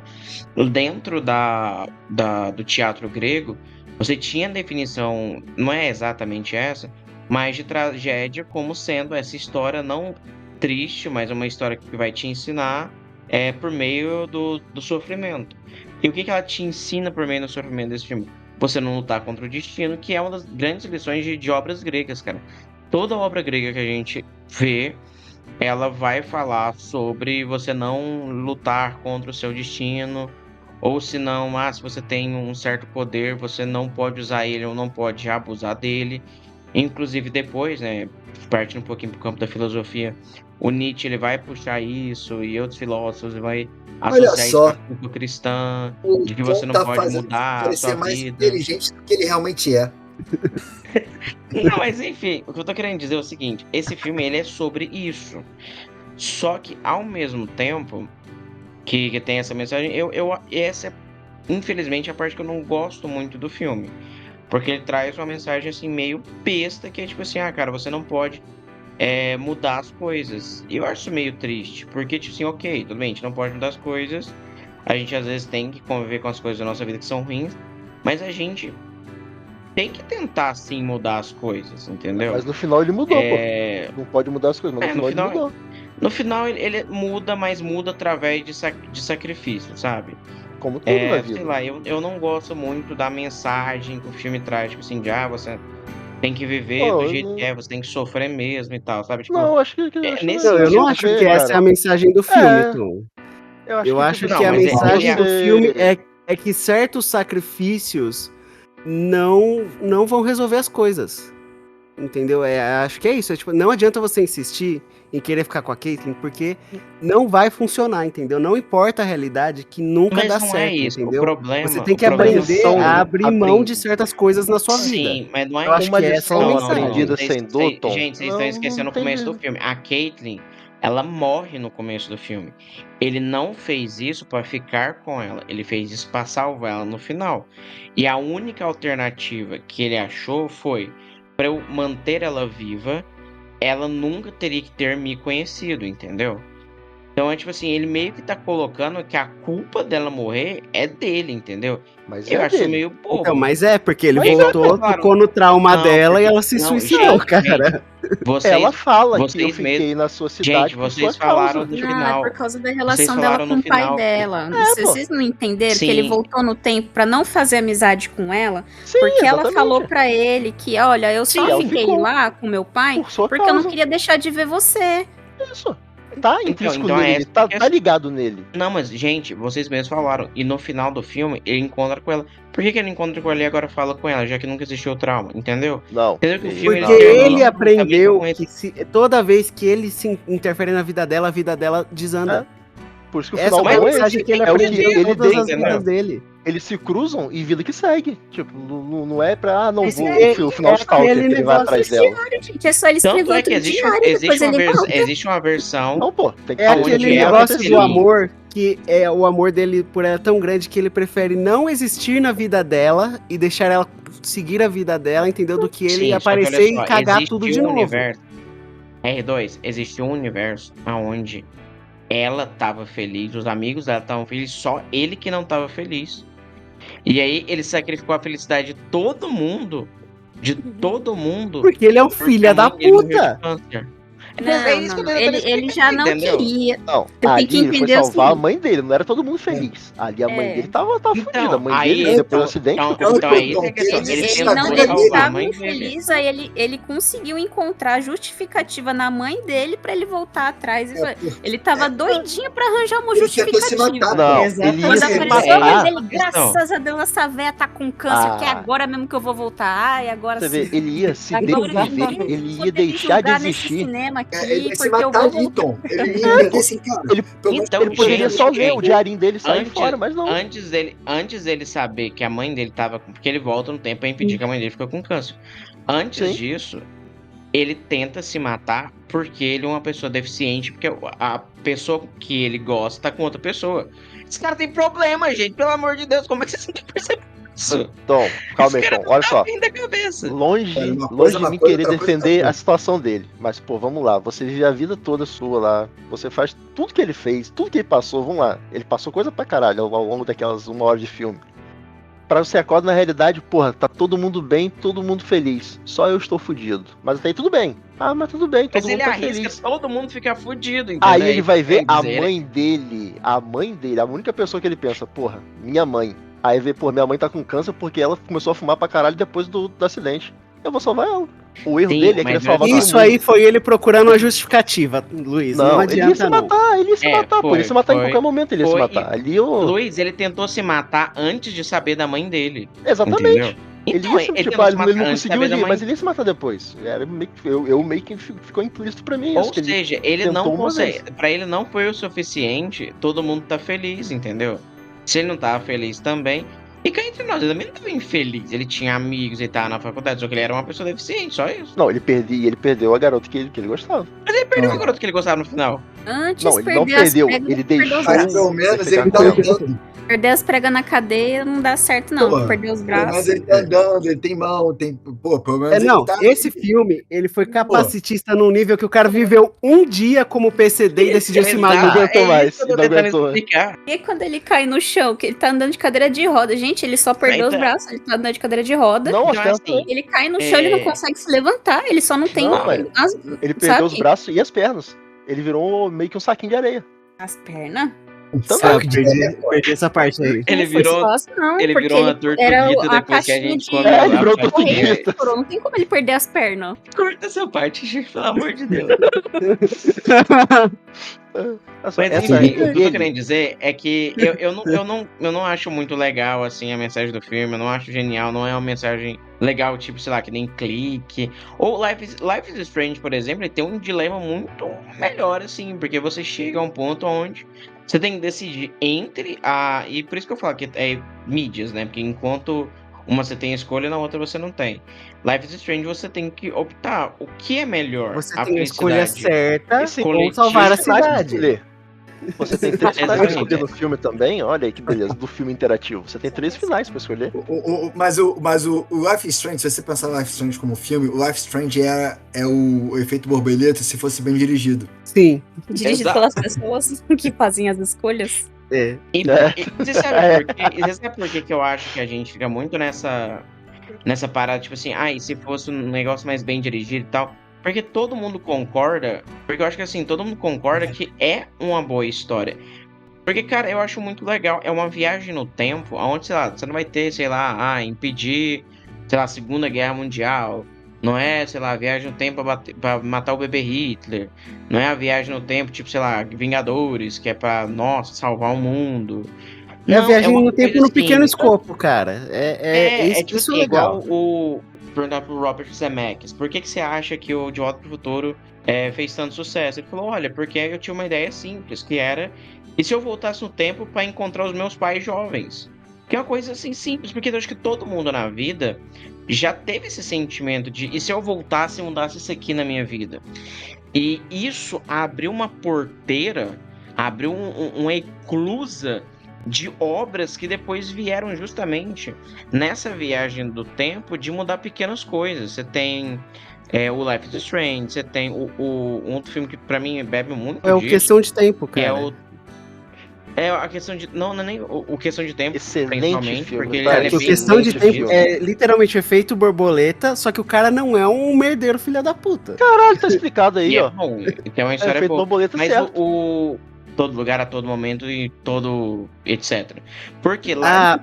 Dentro do teatro grego, você tinha a definição, não é exatamente essa, mas de tragédia como sendo essa história não triste, mas uma história que vai te ensinar por meio do sofrimento. E o que ela te ensina por meio do sofrimento desse filme? Você não lutar contra o destino, que é uma das grandes lições de obras gregas, cara. Toda obra grega que a gente vê, ela vai falar sobre você não lutar contra o seu destino, ou se não, se você tem um certo poder, você não pode usar ele ou não pode abusar dele. Inclusive depois, né, partindo um pouquinho pro campo da filosofia, o Nietzsche ele vai puxar isso e outros filósofos vai associar isso à cultura cristã, de que você não pode mudar a sua mais vida. Inteligente do que ele realmente é. Não, mas enfim, o que eu tô querendo dizer é o seguinte, esse filme ele é sobre isso. Só que ao mesmo tempo que tem essa mensagem, essa é infelizmente a parte que eu não gosto muito do filme. Porque ele traz uma mensagem assim meio besta, que é tipo assim, cara, você não pode mudar as coisas. E eu acho isso meio triste, porque tipo assim, ok, tudo bem, a gente não pode mudar as coisas, a gente às vezes tem que conviver com as coisas da nossa vida que são ruins, mas a gente tem que tentar sim mudar as coisas, entendeu? Mas no final ele mudou, pô. Não pode mudar as coisas, mas no final ele mudou. No final ele muda, mas muda através de sacrifício, sabe? Como tudo na vida. Sei lá, eu não gosto muito da mensagem que o filme traz, tipo assim, de você tem que viver do jeito que você tem que sofrer mesmo e tal, sabe? Tipo, não, acho que eu não acho que essa é a mensagem do filme, Tom. Eu acho que a mensagem do filme é que certos sacrifícios não vão resolver as coisas. Entendeu? Acho que é isso. Tipo, não adianta você insistir em querer ficar com a Caitlyn, porque não vai funcionar, entendeu? Não importa a realidade, que nunca dá certo, entendeu? Você tem que aprender a abrir mão de certas coisas na sua vida. Sim, mas não é Eu acho uma que lição essa aprendida sem dor, Tom. Gente, vocês estão esquecendo o começo do filme. A Caitlyn, ela morre no começo do filme. Ele não fez isso pra ficar com ela. Ele fez isso pra salvar ela no final. E a única alternativa que ele achou foi: pra eu manter ela viva, ela nunca teria que ter me conhecido, entendeu? Então é tipo assim, ele meio que tá colocando que a culpa dela morrer é dele, entendeu? Mas Eu acho meio bobo. Então, mas porque ele Mas voltou, ficou no trauma dela e ela se não, suicidou, gente, cara. Ela fala que eu vocês fiquei mesmo- na sua cidade Gente, por vocês sua falaram causa. no Não, final. é por causa da Vocês relação dela falaram com no o pai final. dela. pô. Vocês não entenderam Sim. que ele voltou no tempo pra não fazer amizade com ela? Sim, Porque ela exatamente. falou pra ele que, olha, eu só Sim, ela fiquei ficou lá com meu pai por sua porque eu não causa. queria deixar de ver você. Isso. Tá intrínseco então nele, tá ligado nele. Não, mas, gente, vocês mesmos falaram. E no final do filme, ele encontra com ela. Por que ele encontra com ela e agora fala com ela, já que nunca existiu o trauma? Entendeu? Não. Entendeu que o filme Porque termina ele aprendeu também com que toda vez que ele se interfere na vida dela, a vida dela desanda. Por isso que o Essa final é a bom é mensagem esse. que ele É o que aprendeu em ele todas tem, as vidas dele. Eles se cruzam e vida que segue. Tipo, não é pra, não Mas vou é- o final de Stalker, que aquele ele vai negócio atrás dela. Gente, é só ele Tanto escrever é que outro existe, diário, depois ele volta. existe uma versão. Não, pô, tem que É falar aquele onde ela negócio aconteceu. do amor, que é o amor dele por ela é tão grande que ele prefere não existir na vida dela e deixar ela seguir a vida dela, entendeu? Do que ele Sim, só que olha aparecer só, e cagar existe tudo de um novo. universo. R2, existe um universo onde ela tava feliz, os amigos dela estavam felizes, só ele que não tava feliz. E aí ele sacrificou a felicidade de todo mundo. Porque ele é um porque filho a da mãe dele morreu de puta. câncer. Não, É isso que eu tô tentando ele explicar, já não entendeu? queria. Não, Você tem que ali ele foi entender o salvar a seguinte. mãe dele, não era todo mundo feliz. Ali a mãe É. dele tava Então, fudida. A mãe aí, dele, depois do então, acidente, então, ficou então aí Tom, é a questão. ele Ele está tentou Ele salvar a estava mãe dele. infeliz, aí ele conseguiu encontrar justificativa na mãe dele pra ele voltar atrás. Ele tava doidinho pra arranjar uma Ele tentou se justificativa. matar. Não, Exatamente. ele ia Quando se apareceu a mãe matar. dele, graças a Deus, essa véia tá com câncer, que é agora mesmo que eu vou voltar. Ai, agora Você vê, sim. ele ia se Agora desenvolver, eu ele vou ia ter que deixar de julgar nesse existir. cinema aqui, Ele ia se porque eu matar vou ali, Tom. Ele ia entender assim, cara. Ele- pelo menos Então, Ele poderia gente, só ler o gente, diarinho dele e sair antes- fora, mas não. Antes dele saber que a mãe dele tava com. Porque ele volta no tempo pra impedir que a mãe dele fique com câncer. Antes Sim. disso, ele tenta se matar porque ele é uma pessoa deficiente, porque a pessoa que ele gosta tá com outra pessoa. Esse cara tem problema, gente. Pelo amor de Deus, como é que vocês não percebem isso? Tom, calma aí, Esse cara Tom. não Olha tá só. bem da cabeça. Longe, É, uma longe coisa, de uma mim coisa, querer outra coisa, defender outra a situação dele. Mas, pô, vamos lá. Você vive a vida toda sua lá. Você faz tudo que ele fez, tudo que ele passou. Vamos lá. Ele passou coisa pra caralho ao longo daquelas 1 hora de filme. Pra você acordar na realidade, porra, tá todo mundo bem, todo mundo feliz. Só eu estou fudido. Mas até aí tudo bem. Ah, mas tudo bem, todo Mas mundo ele tá arrisca feliz. todo mundo ficar fudido, entendeu? Aí ele vai ver a Dizer, mãe dele. A mãe dele, a única pessoa que ele pensa, porra, minha mãe. Aí vê, pô, minha mãe tá com câncer porque ela começou a fumar pra caralho depois do acidente. Eu vou salvar ela. O erro Sim, dele é mas querer salvar todo Isso mundo. aí foi ele procurando uma justificativa, Luiz. Não, Não, ele ia se adianta não. matar, ele ia se matar, pô. Ele ia se matar em foi. qualquer momento, ele ia se Foi, matar. Ali eu. Luiz, ele tentou se matar antes de saber da mãe dele. Exatamente. Entendeu? Ele Então, ia se, tipo, tentou se ele matar não antes de conseguiu saber da ali, mãe. mas ele ia se matar depois. Era meio que, eu meio que ficou implícito pra mim. Ou isso, que seja, ele tentou não uma consegue. vez. Pra ele não foi o suficiente, todo mundo tá feliz, entendeu? Se ele não tava feliz também. E cá entre nós, ele também não tava infeliz. Ele tinha amigos, ele tava na faculdade, só que ele era uma pessoa deficiente, só isso. Não, ele perdeu a garota que ele gostava. Mas ele perdeu Ah. o garoto que ele gostava no final. Antes Não, ele não perder as perdeu, pregas, ele perder deixou. os Mas braços. pelo menos Vai ele ficar tá com ela. andando. Perder as pregas na cadeia não dá certo, não. Pô, Perder os Pelo menos braços. ele tá andando, ele tem mão, tem. Pô, pelo menos Não, ele tá. esse filme, ele foi capacitista num nível que o cara viveu um dia como PCD e decidiu se Exato, matar. Não aguentou mais, É isso que eu tô não tentando aguentou. explicar. E quando ele cai no chão, que ele tá andando de cadeira de roda. Gente, ele só perdeu os Então- braços, ele tá andando de cadeira de roda. Não, Então, acho assim, Ele cai no chão, ele não consegue se levantar, ele só não tem Não, mas ele perdeu sabe? os braços e as pernas. Ele virou meio que um saquinho de areia. As pernas. Perdi essa parte aí. Ele virou um ator fudido depois que a gente come ele virou ator fudido. Não tem como ele perder as pernas. Corta essa parte, gente, pelo amor de Deus. Mas enfim, o que eu tô querendo dizer é que eu não acho muito legal, assim, a mensagem do filme, eu não acho genial, não é uma mensagem legal, tipo, sei lá, que nem Clique. Ou Life is Strange, por exemplo, ele tem um dilema muito melhor, assim, porque você chega a um ponto onde você tem que decidir entre a... E por isso que eu falo que é mídias, né? Porque enquanto uma você tem escolha, na outra você não tem. Life is Strange você tem que optar o que é melhor. Você tem a escolha certa ou salvar a cidade. Você tem 3 finais pra escolher no filme também, olha aí que beleza, do filme interativo. Você tem 3 finais pra escolher. Mas o Life is Strange, se você pensar no Life is Strange como filme, o Life is Strange é o efeito borboleta se fosse bem dirigido. Sim. Dirigido pelas pessoas que fazem as escolhas. E você sabe por que eu acho que a gente fica muito nessa parada, tipo assim, e se fosse um negócio mais bem dirigido e tal? Porque todo mundo concorda, porque eu acho que assim, todo mundo concorda que é uma boa história. Porque, cara, eu acho muito legal, é uma viagem no tempo, onde, sei lá, você não vai ter, sei lá, impedir, sei lá, a Segunda Guerra Mundial, não é, sei lá, a viagem no tempo pra matar o bebê Hitler, não é a viagem no tempo, tipo, sei lá, Vingadores, que é pra, nossa, salvar o mundo. É a viagem no tempo no pequeno escopo, cara. Tipo isso assim, é legal. Igual perguntar pro Robert Zemeckis, por que você acha que o De Volta pro Futuro fez tanto sucesso? Ele falou, olha, porque eu tinha uma ideia simples, que era, e se eu voltasse no tempo para encontrar os meus pais jovens? Que é uma coisa assim simples, porque eu acho que todo mundo na vida já teve esse sentimento de, e se eu voltasse e mudasse isso aqui na minha vida? E isso abriu uma porteira, abriu uma eclusa de obras que depois vieram justamente nessa viagem do tempo de mudar pequenas coisas. Você tem o Life is Strange, você tem um outro filme que pra mim bebe muito disso. O Questão de Tempo, cara. A questão de... Não é nem o Questão de Tempo, excelente filme, porque o Questão de Tempo é literalmente efeito borboleta, só que o cara não é um merdeiro filha da puta. Caralho, tá explicado aí, ó. Bom, tem uma história boa. Borboleta, mas certo. Todo lugar, a todo momento e todo etc. Porque lá...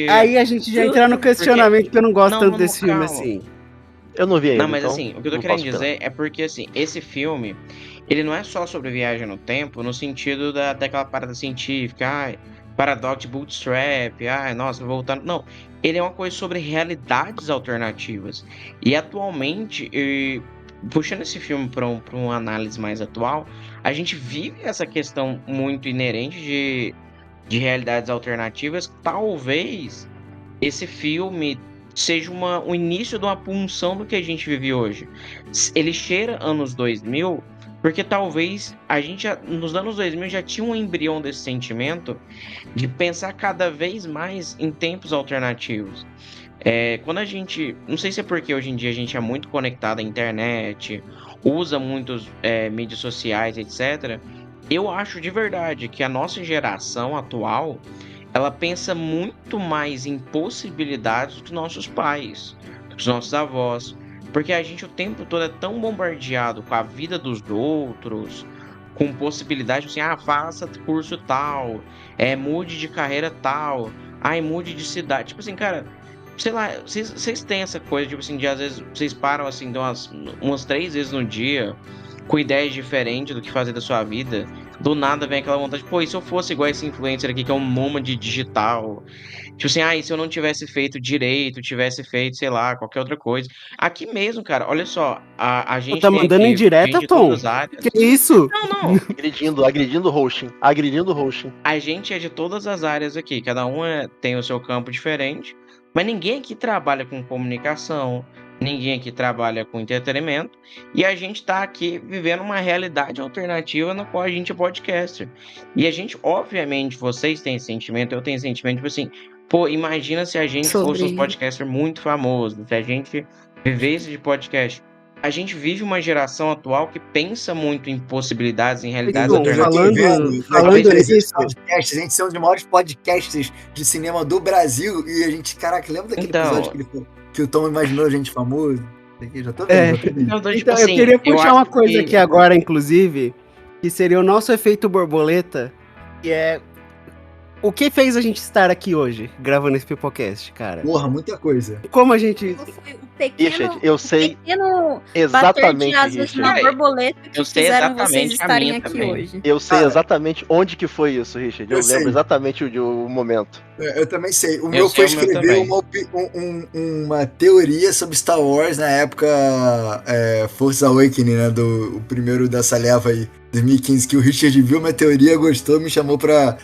Aí a gente já entra no questionamento porque eu não gosto tanto desse filme assim. Eu não vi ainda. Não, mas então, assim, o que eu tô querendo dizer é porque, assim, esse filme, ele não é só sobre viagem no tempo, no sentido daquela parada científica, paradoxo de bootstrap, nossa, voltando... Não, ele é uma coisa sobre realidades alternativas. E atualmente... puxando esse filme para uma análise mais atual, a gente vive essa questão muito inerente de realidades alternativas. Talvez esse filme seja o início de uma punção do que a gente vive hoje. Ele cheira anos 2000, porque talvez a gente nos anos 2000 já tinha um embrião desse sentimento de pensar cada vez mais em tempos alternativos. Quando a gente... Não sei se é porque hoje em dia a gente é muito conectado à internet, usa muitos mídias sociais, etc. Eu acho de verdade que a nossa geração atual, ela pensa muito mais em possibilidades do que nossos pais, do que os nossos avós. Porque a gente o tempo todo é tão bombardeado com a vida dos outros, com possibilidades assim, faça curso tal, mude de carreira tal, mude de cidade. Tipo assim, cara... Sei lá, vocês têm essa coisa, tipo assim, de às vezes vocês param assim, umas 3 vezes no dia, com ideias diferentes do que fazer da sua vida. Do nada vem aquela vontade, e se eu fosse igual esse influencer aqui, que é um nômade digital. Tipo assim, e se eu não tivesse feito direito, tivesse feito, sei lá, qualquer outra coisa. Aqui mesmo, cara, olha só, a gente tá mandando indireta, Tom? Que isso? Não. agredindo o hosting. A gente é de todas as áreas aqui, cada um tem o seu campo diferente. Mas ninguém aqui trabalha com comunicação, ninguém aqui trabalha com entretenimento, e a gente tá aqui vivendo uma realidade alternativa na qual a gente é podcaster. E a gente, obviamente, vocês têm esse sentimento, eu tenho esse sentimento, tipo assim, imagina se a gente fosse um podcaster muito famoso, se a gente vivesse de podcast. A gente vive uma geração atual que pensa muito em possibilidades, em realidades alternativas. Falando nisso, a gente são os maiores podcasts de cinema do Brasil e a gente, caraca, lembra daquele episódio que o Tom imaginou a gente famoso? Já tô vendo. Então, eu queria puxar uma coisa aqui agora, inclusive, que seria o nosso efeito borboleta, que é O que fez a gente estar aqui hoje, gravando esse Pipocast, cara? Porra, muita coisa. Como a gente... Foi o pequeno, Richard, eu sei pequeno exatamente, bater de asas na Richard. borboleta que Eu sei fizeram exatamente vocês a estarem minha aqui também. hoje. Eu sei Cara, exatamente onde que foi isso, Richard. Eu eu sei. lembro exatamente o momento. Eu também sei. O Eu meu sei foi o meu escrever também. uma teoria sobre Star Wars na época Force Awakening, né? O primeiro dessa leva aí, 2015, que o Richard viu minha teoria, gostou, me chamou pra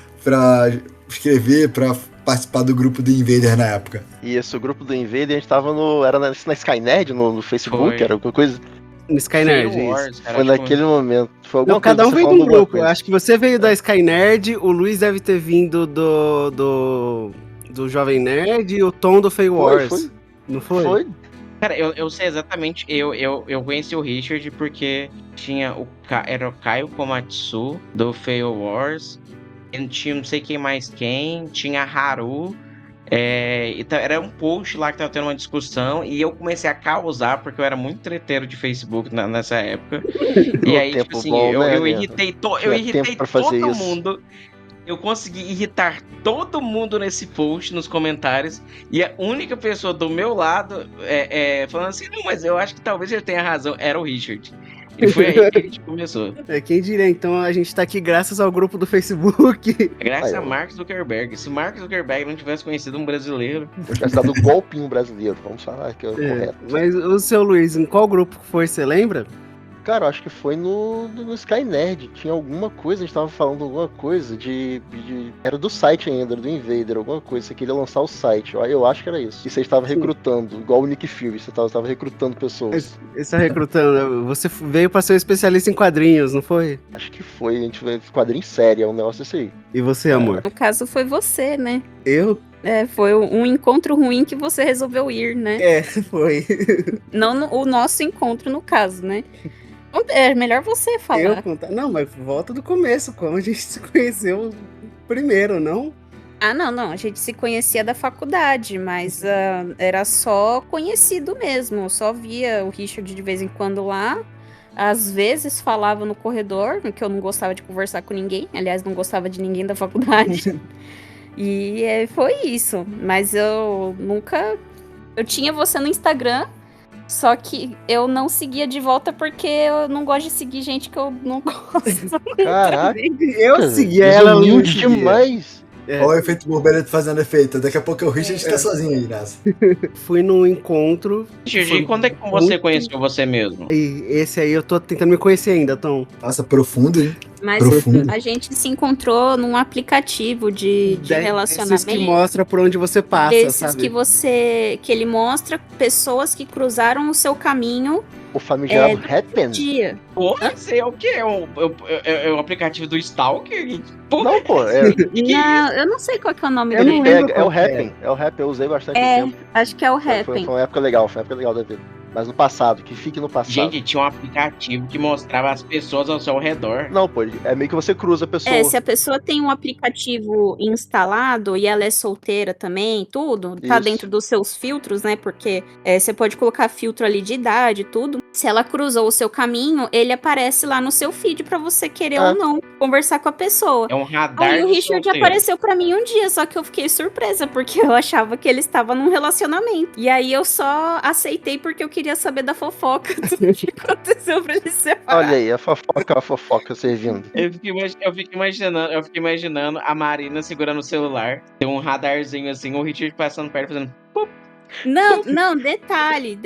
escrever, pra participar do grupo do Invader na época. Isso, o grupo do Invader, a gente tava era na Skynerd, no Facebook, Foi. era alguma coisa. No Skynerd, Fable isso. Wars, cara, Foi tipo, naquele momento. Foi alguma Não, cada um coisa, veio você de um falando alguma grupo. coisa. Acho que você veio da Skynerd, o Luiz deve ter vindo do Jovem Nerd e o Tom do Fable Wars. Foi. Não foi? Foi. Cara, eu sei exatamente. Eu conheci o Richard porque era o Caio Komatsu do Fable Wars. E tinha não sei quem mais quem. Tinha a Haru. Era um post lá que tava tendo uma discussão. E eu comecei a causar porque eu era muito treteiro de Facebook nessa época. E aí, tipo assim, bom, né, eu irritei tempo pra fazer todo isso. mundo. Eu consegui irritar todo mundo nesse post, nos comentários, e a única pessoa do meu lado falando assim, não, mas eu acho que talvez ele tenha razão, era o Richard. E foi aí que a gente começou. Quem diria, então a gente tá aqui graças ao grupo do Facebook. Graças a Mark Zuckerberg. Se Mark Zuckerberg não tivesse conhecido um brasileiro... Eu tinha dado golpinho brasileiro, vamos falar que é o correto. Mas o seu Luiz, em qual grupo foi, você lembra? Cara, eu acho que foi no Skynerd. Tinha alguma coisa, a gente tava falando alguma coisa era do site ainda, era do Invader, alguma coisa. Você queria lançar o site, eu acho que era isso. E você estava recrutando, igual o Nick Fury, você estava recrutando pessoas. Você tá recrutando, você veio pra ser um especialista em quadrinhos, não foi? Acho que foi, a gente veio quadrinho sério, é um negócio desse aí. E você, amor? No caso, foi você, né? Eu? Foi um encontro ruim que você resolveu ir, né? Foi. Não o nosso encontro, no caso, né? É melhor você falar. Não, mas volta do começo, como a gente se conheceu primeiro, não? Ah, não, a gente se conhecia da faculdade, mas era só conhecido mesmo, só via o Richard de vez em quando lá, às vezes falava no corredor, que eu não gostava de conversar com ninguém, aliás, não gostava de ninguém da faculdade, e foi isso, mas eu tinha você no Instagram, só que eu não seguia de volta porque eu não gosto de seguir gente que eu não gosto. Caraca, eu seguia ela humilde demais. Olha o efeito borboleta fazendo efeito. Daqui a pouco o Richard tá sozinho aí nessa. Fui num encontro. Gigi, quando é que você conheceu você mesmo? E esse aí eu tô tentando me conhecer ainda, Tom. Nossa, profundo, hein? Mas Profundo. a gente se encontrou num aplicativo de relacionamento. Esses que mostra por onde você passa, desses sabe? que ele mostra pessoas que cruzaram o seu caminho. O famigerado Happen? Dia. Pô, sei o que? É o aplicativo do Stalker? Pô, Não, pô, Não, eu não sei qual que é o nome Eu dele. não lembro é o qual que é. Happen. É o Happen, eu usei bastante tempo. Acho que é o Foi Happen. uma época legal da vida. Mas no passado, que fique no passado. gente, tinha um aplicativo que mostrava as pessoas ao seu redor. Não, pô, é meio que você cruza a pessoa. Se a pessoa tem um aplicativo instalado e ela é solteira também, tudo, tá Isso. dentro dos seus filtros, né? Porque você pode colocar filtro ali de idade, tudo. Se ela cruzou o seu caminho, ele aparece lá no seu feed pra você querer ou não conversar com a pessoa. É um radar. Aí o do Richard solteiro. apareceu pra mim um dia, só que eu fiquei surpresa, porque eu achava que ele estava num relacionamento. E aí eu só aceitei porque eu queria saber da fofoca do que aconteceu pra ele separar. Olha aí, a fofoca servindo. Eu fico imaginando a Marina segurando o celular, tem um radarzinho assim, o Richard passando perto fazendo. Não, detalhe.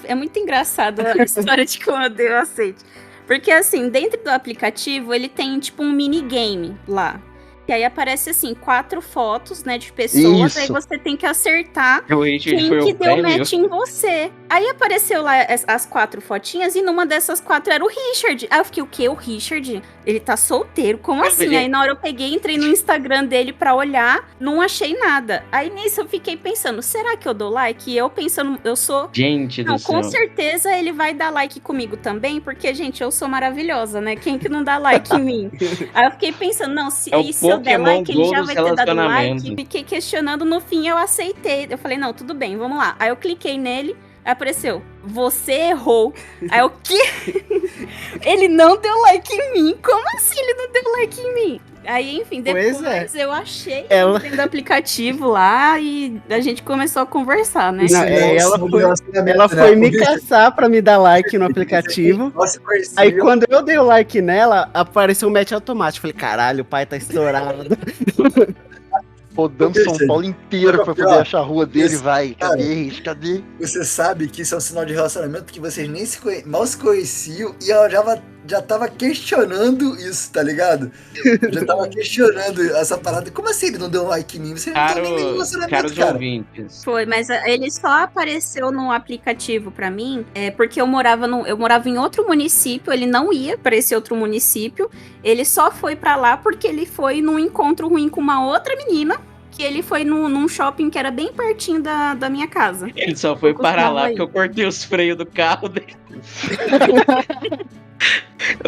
É muito engraçado a história de quando eu aceito. Porque assim, dentro do aplicativo, ele tem tipo um minigame lá. E aí aparece assim, 4 fotos, né, de pessoas, Isso. aí você tem que acertar O Richard quem foi que o deu prêmio. match em você. Aí apareceu lá as 4 fotinhas e numa dessas 4 era o Richard. Aí eu fiquei, o quê? O Richard? Ele tá solteiro? Como assim? Aí na hora eu peguei, entrei no Instagram dele pra olhar, não achei nada. Aí nisso eu fiquei pensando, será que eu dou like? E eu pensando, eu sou... Gente Não, do céu. com certeza ele vai dar like comigo também, porque, gente, eu sou maravilhosa, né? Quem que não dá like em mim? Aí eu fiquei pensando, não, se eu der Pokémon like, ele Go já dos vai ter dado like. relacionamentos. Fiquei questionando, no fim eu aceitei. Eu falei, não, tudo bem, vamos lá. Aí eu cliquei nele, apareceu, você errou. Aí o quê? Ele não deu like em mim? Como assim ele não deu like em mim? Aí, enfim, Pois depois eu achei Ela- dentro do aplicativo lá e a gente começou a conversar, né? Não, ela foi me caçar pra me dar like no aplicativo. Nossa, Aí quando eu dei o like nela, apareceu um match automático. Falei, caralho, o pai tá estourado. Rodando São Paulo inteiro pra poder achar a rua dele, vai. Cadê? Você sabe que isso é um sinal de relacionamento porque vocês nem mal se conheciam e ela já tava questionando isso, tá ligado? Já tava questionando essa parada. Como assim ele não deu um like em mim? Você não tem nem relacionamento, caros cara. ouvintes. Foi, mas ele só apareceu no aplicativo pra mim, porque eu morava em outro município, ele não ia pra esse outro município, ele só foi pra lá porque ele foi num encontro ruim com uma outra menina, que ele foi num shopping que era bem pertinho da minha casa. Ele só foi parar lá porque eu cortei os freios do carro dele.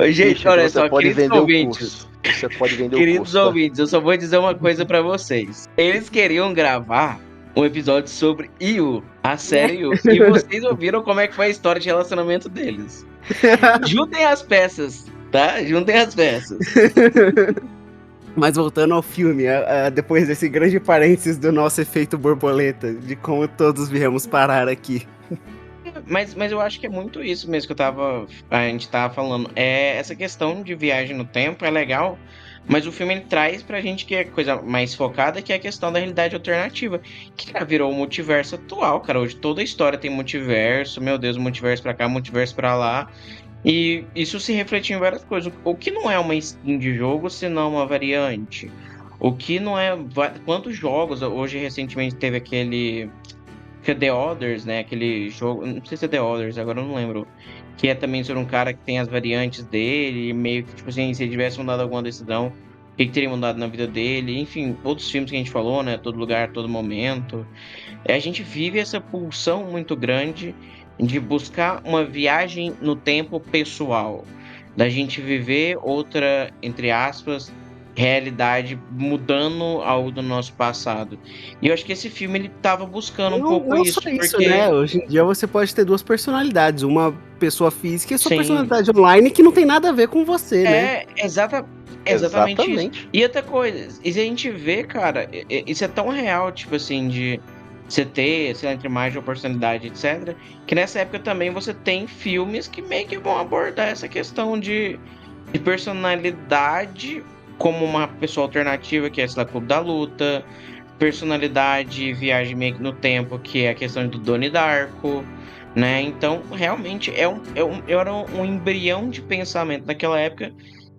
Gente, olha só, queridos ouvintes. Você pode vender Queridos ouvintes, eu só vou dizer uma coisa pra vocês. Eles queriam gravar um episódio sobre Yu, a série Yu. E vocês ouviram como é que foi a história de relacionamento deles. Juntem as peças, tá? Juntem as peças. Mas voltando ao filme, depois desse grande parênteses do nosso efeito borboleta, de como todos viemos parar aqui. Mas eu acho que é muito isso mesmo que a gente tava falando. Essa questão de viagem no tempo é legal, mas o filme ele traz pra gente que é coisa mais focada, que é a questão da realidade alternativa. Que, cara, virou o multiverso atual, cara. Hoje toda a história tem multiverso, meu Deus, multiverso pra cá, multiverso pra lá. E isso se refletiu em várias coisas. O que não é uma skin de jogo, senão uma variante? O que não é... Quantos jogos... Hoje, recentemente, teve aquele... Que é The Others, né? Aquele jogo... Não sei se é The Others, agora eu não lembro. Que é também sobre um cara que tem as variantes dele. E meio que, tipo assim, se ele tivesse mudado alguma decisão, o que teria mudado na vida dele? Enfim, outros filmes que a gente falou, né? Todo lugar, todo momento. A gente vive essa pulsão muito grande de buscar uma viagem no tempo pessoal, da gente viver outra, entre aspas, realidade, mudando algo do nosso passado. E eu acho que esse filme ele tava buscando um pouco não isso, só isso, porque... né? Hoje em dia você pode ter duas personalidades, uma pessoa física e sua Sim. personalidade online que não tem nada a ver com você, né? Exatamente isso. E outra coisa, e se a gente vê, cara, isso é tão real, tipo assim, de você ter, sei lá, entre imagem ou personalidade, etc., que nessa época também você tem filmes que meio que vão abordar essa questão de personalidade como uma pessoa alternativa, que é esse lá, Clube da Luta, personalidade, viagem meio que no tempo, que é a questão do Donnie Darko, né? Então, realmente, era um embrião de pensamento naquela época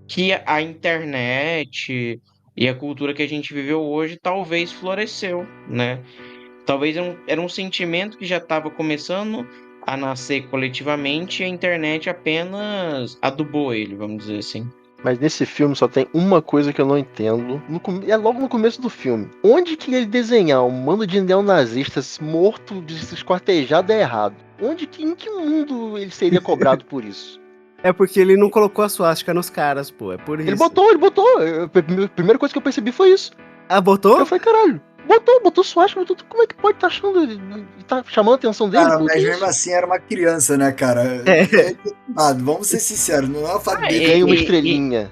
que a internet e a cultura que a gente viveu hoje talvez floresceu, né? Talvez era um sentimento que já estava começando a nascer coletivamente e a internet apenas adubou ele, vamos dizer assim. Mas nesse filme só tem uma coisa que eu não entendo. É logo no começo do filme. Onde que ele desenhar um bando de neonazistas morto, esquartejado é errado? Em que mundo ele seria cobrado por isso? É porque ele não colocou a suástica nos caras, pô. É por isso. Ele botou. A primeira coisa que eu percebi foi isso. Ah, botou? Eu falei, caralho. Botou suástica, como é que pode estar achando? Tá chamando a atenção dele? Cara, mas mesmo assim era uma criança, né, cara? Vamos ser sinceros, não é o fato dele. Ganha uma estrelinha.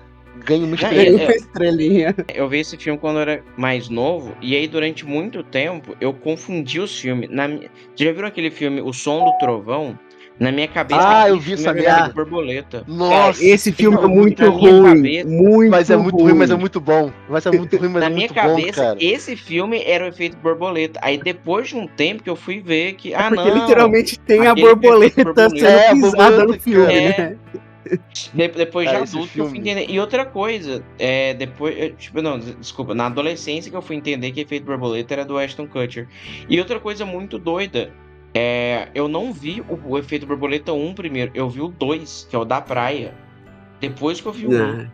Eu vi esse filme quando eu era mais novo, e aí durante muito tempo eu confundi os filmes. Vocês já viram aquele filme O Som do Trovão? Na minha cabeça, eu vi essa merda. Borboleta. Nossa, esse filme é muito ruim. Mas é muito ruim, mas é muito bom. Mas é muito ruim, mas é muito bom, cara. Na minha cabeça, esse filme era o efeito borboleta. Aí depois de um tempo que eu fui ver que... porque literalmente tem a borboleta sendo pisada no filme, né? Depois de adulto que eu fui entender. E outra coisa, na adolescência que eu fui entender que efeito borboleta era do Ashton Kutcher. E outra coisa muito doida, eu não vi o efeito borboleta 1 primeiro, eu vi o 2, que é o da praia. Depois que eu vi o 1.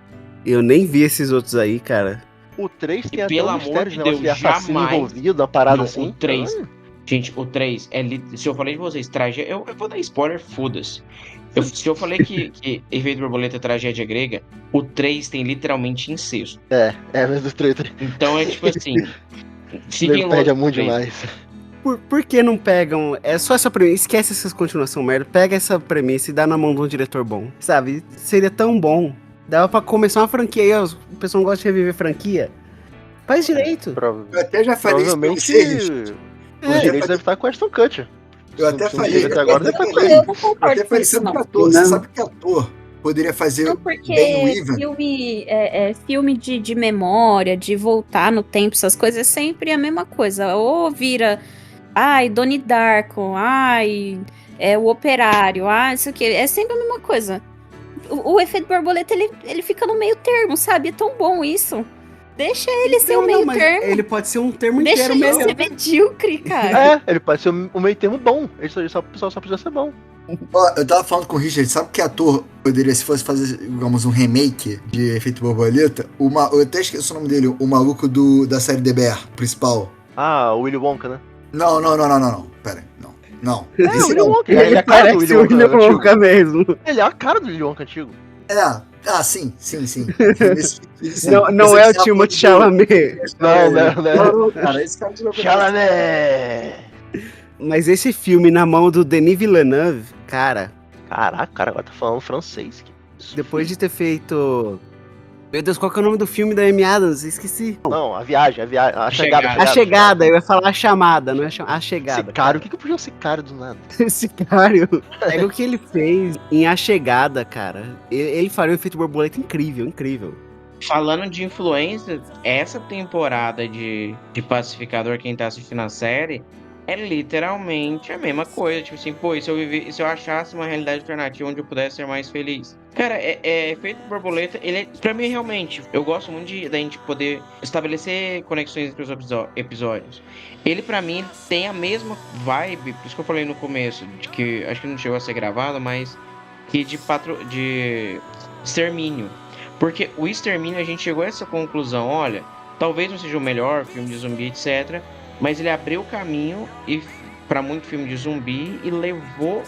Eu nem vi esses outros aí, cara. O 3 tem pelo até um mistério de Deus, assassino envolvido, a parada assim. O 3, gente, o 3 se eu falei de vocês, tragédia, eu vou dar spoiler, foda-se. Se eu falei que efeito borboleta é tragédia grega, o 3 tem literalmente incesto. Mas o 3... Então é tipo assim... Ele perde a mão demais. Por que não pegam... É só essa premissa, esquece essas continuação merda, pega essa premissa e dá na mão de um diretor bom, sabe? Seria tão bom. Dava pra começar uma franquia aí, ó. O pessoal não gosta de reviver franquia. Faz direito. Eu até já falei isso pra Provavelmente vocês. os direitos devem estar com o Ashton Kutcher. Eu até falei. Até agora Eu não concordo com isso, não. Você sabe que ator poderia fazer Não, bem o porque Ivan? filme de memória, de voltar no tempo, essas coisas, é sempre a mesma coisa. Ou vira, ai, Donnie Darko, ai, o Operário, isso aqui. É sempre a mesma coisa. O efeito borboleta, ele fica no meio termo, sabe? É tão bom isso. Deixa ele ser o meio termo. Ele pode ser um termo Deixa inteiro ele mesmo. ser medíocre, cara. Ele pode ser um meio termo bom. O pessoal só precisa ser bom. Ó, eu tava falando com o Richard, sabe que ator poderia, se fosse fazer, digamos, um remake de Efeito Borboleta? Eu até esqueci o nome dele, o maluco da série The Bear, principal. O Willy Wonka, né? Não. Pera, não. O Esse Willy não. Wonka. Ele Ele é a cara do parece Willy o Wonka Willy antigo. Wonka mesmo. Ele é a cara do Willy Wonka antigo. Sim. Não é o Timothée Chalamet. Não. Cara, esse cara de Chalamet! Mas esse filme na mão do Denis Villeneuve, cara, Caraca, cara, agora tá falando francês. depois de ter feito... Meu Deus, qual que é o nome do filme da Amy Adams? Esqueci. Não, a viagem, a chegada. A Chegada, eu ia falar a chamada, não é a chegada. Sicário, o que eu podia ser cara do nada? Esse cara, pega o que ele fez em A Chegada, cara. Ele faria um efeito borboleta incrível. Falando de influência, essa temporada de Pacificador, quem tá assistindo a série, é literalmente a mesma coisa. Tipo assim, pô, e se eu achasse uma realidade alternativa onde eu pudesse ser mais feliz? Cara, Efeito Borboleta, pra mim, realmente, eu gosto muito da gente poder estabelecer conexões entre os episódios. Ele, pra mim, tem a mesma vibe, por isso que eu falei no começo, de que, acho que não chegou a ser gravado, mas que de Extermínio. Porque o Extermínio, a gente chegou a essa conclusão, olha, talvez não seja o melhor filme de zumbi, etc., mas ele abriu o caminho para muito filme de zumbi e levou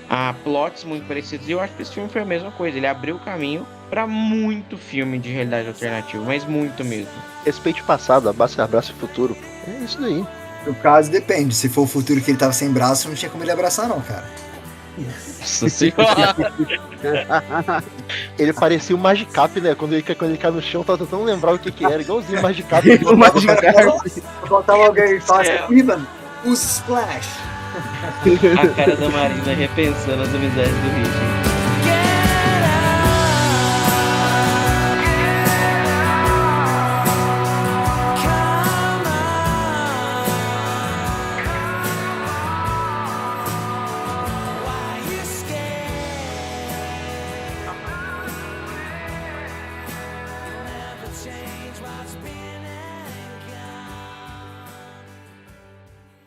a plots muito parecidos. E eu acho que esse filme foi a mesma coisa. Ele abriu o caminho para muito filme de realidade alternativa, mas muito mesmo. Respeite o passado, abraço o futuro. É isso daí. No caso, depende. Se for o futuro que ele tava sem braço, não tinha como ele abraçar, não, cara. Nossa senhora! Ele parecia o Magicap, né? Quando ele cai no chão, tava tentando lembrar o que era. Igualzinho o Magicap. O Magikarp. Faltava alguém e falasse, Ivan, use Splash. A cara da Marina repensando as amizades do Richard.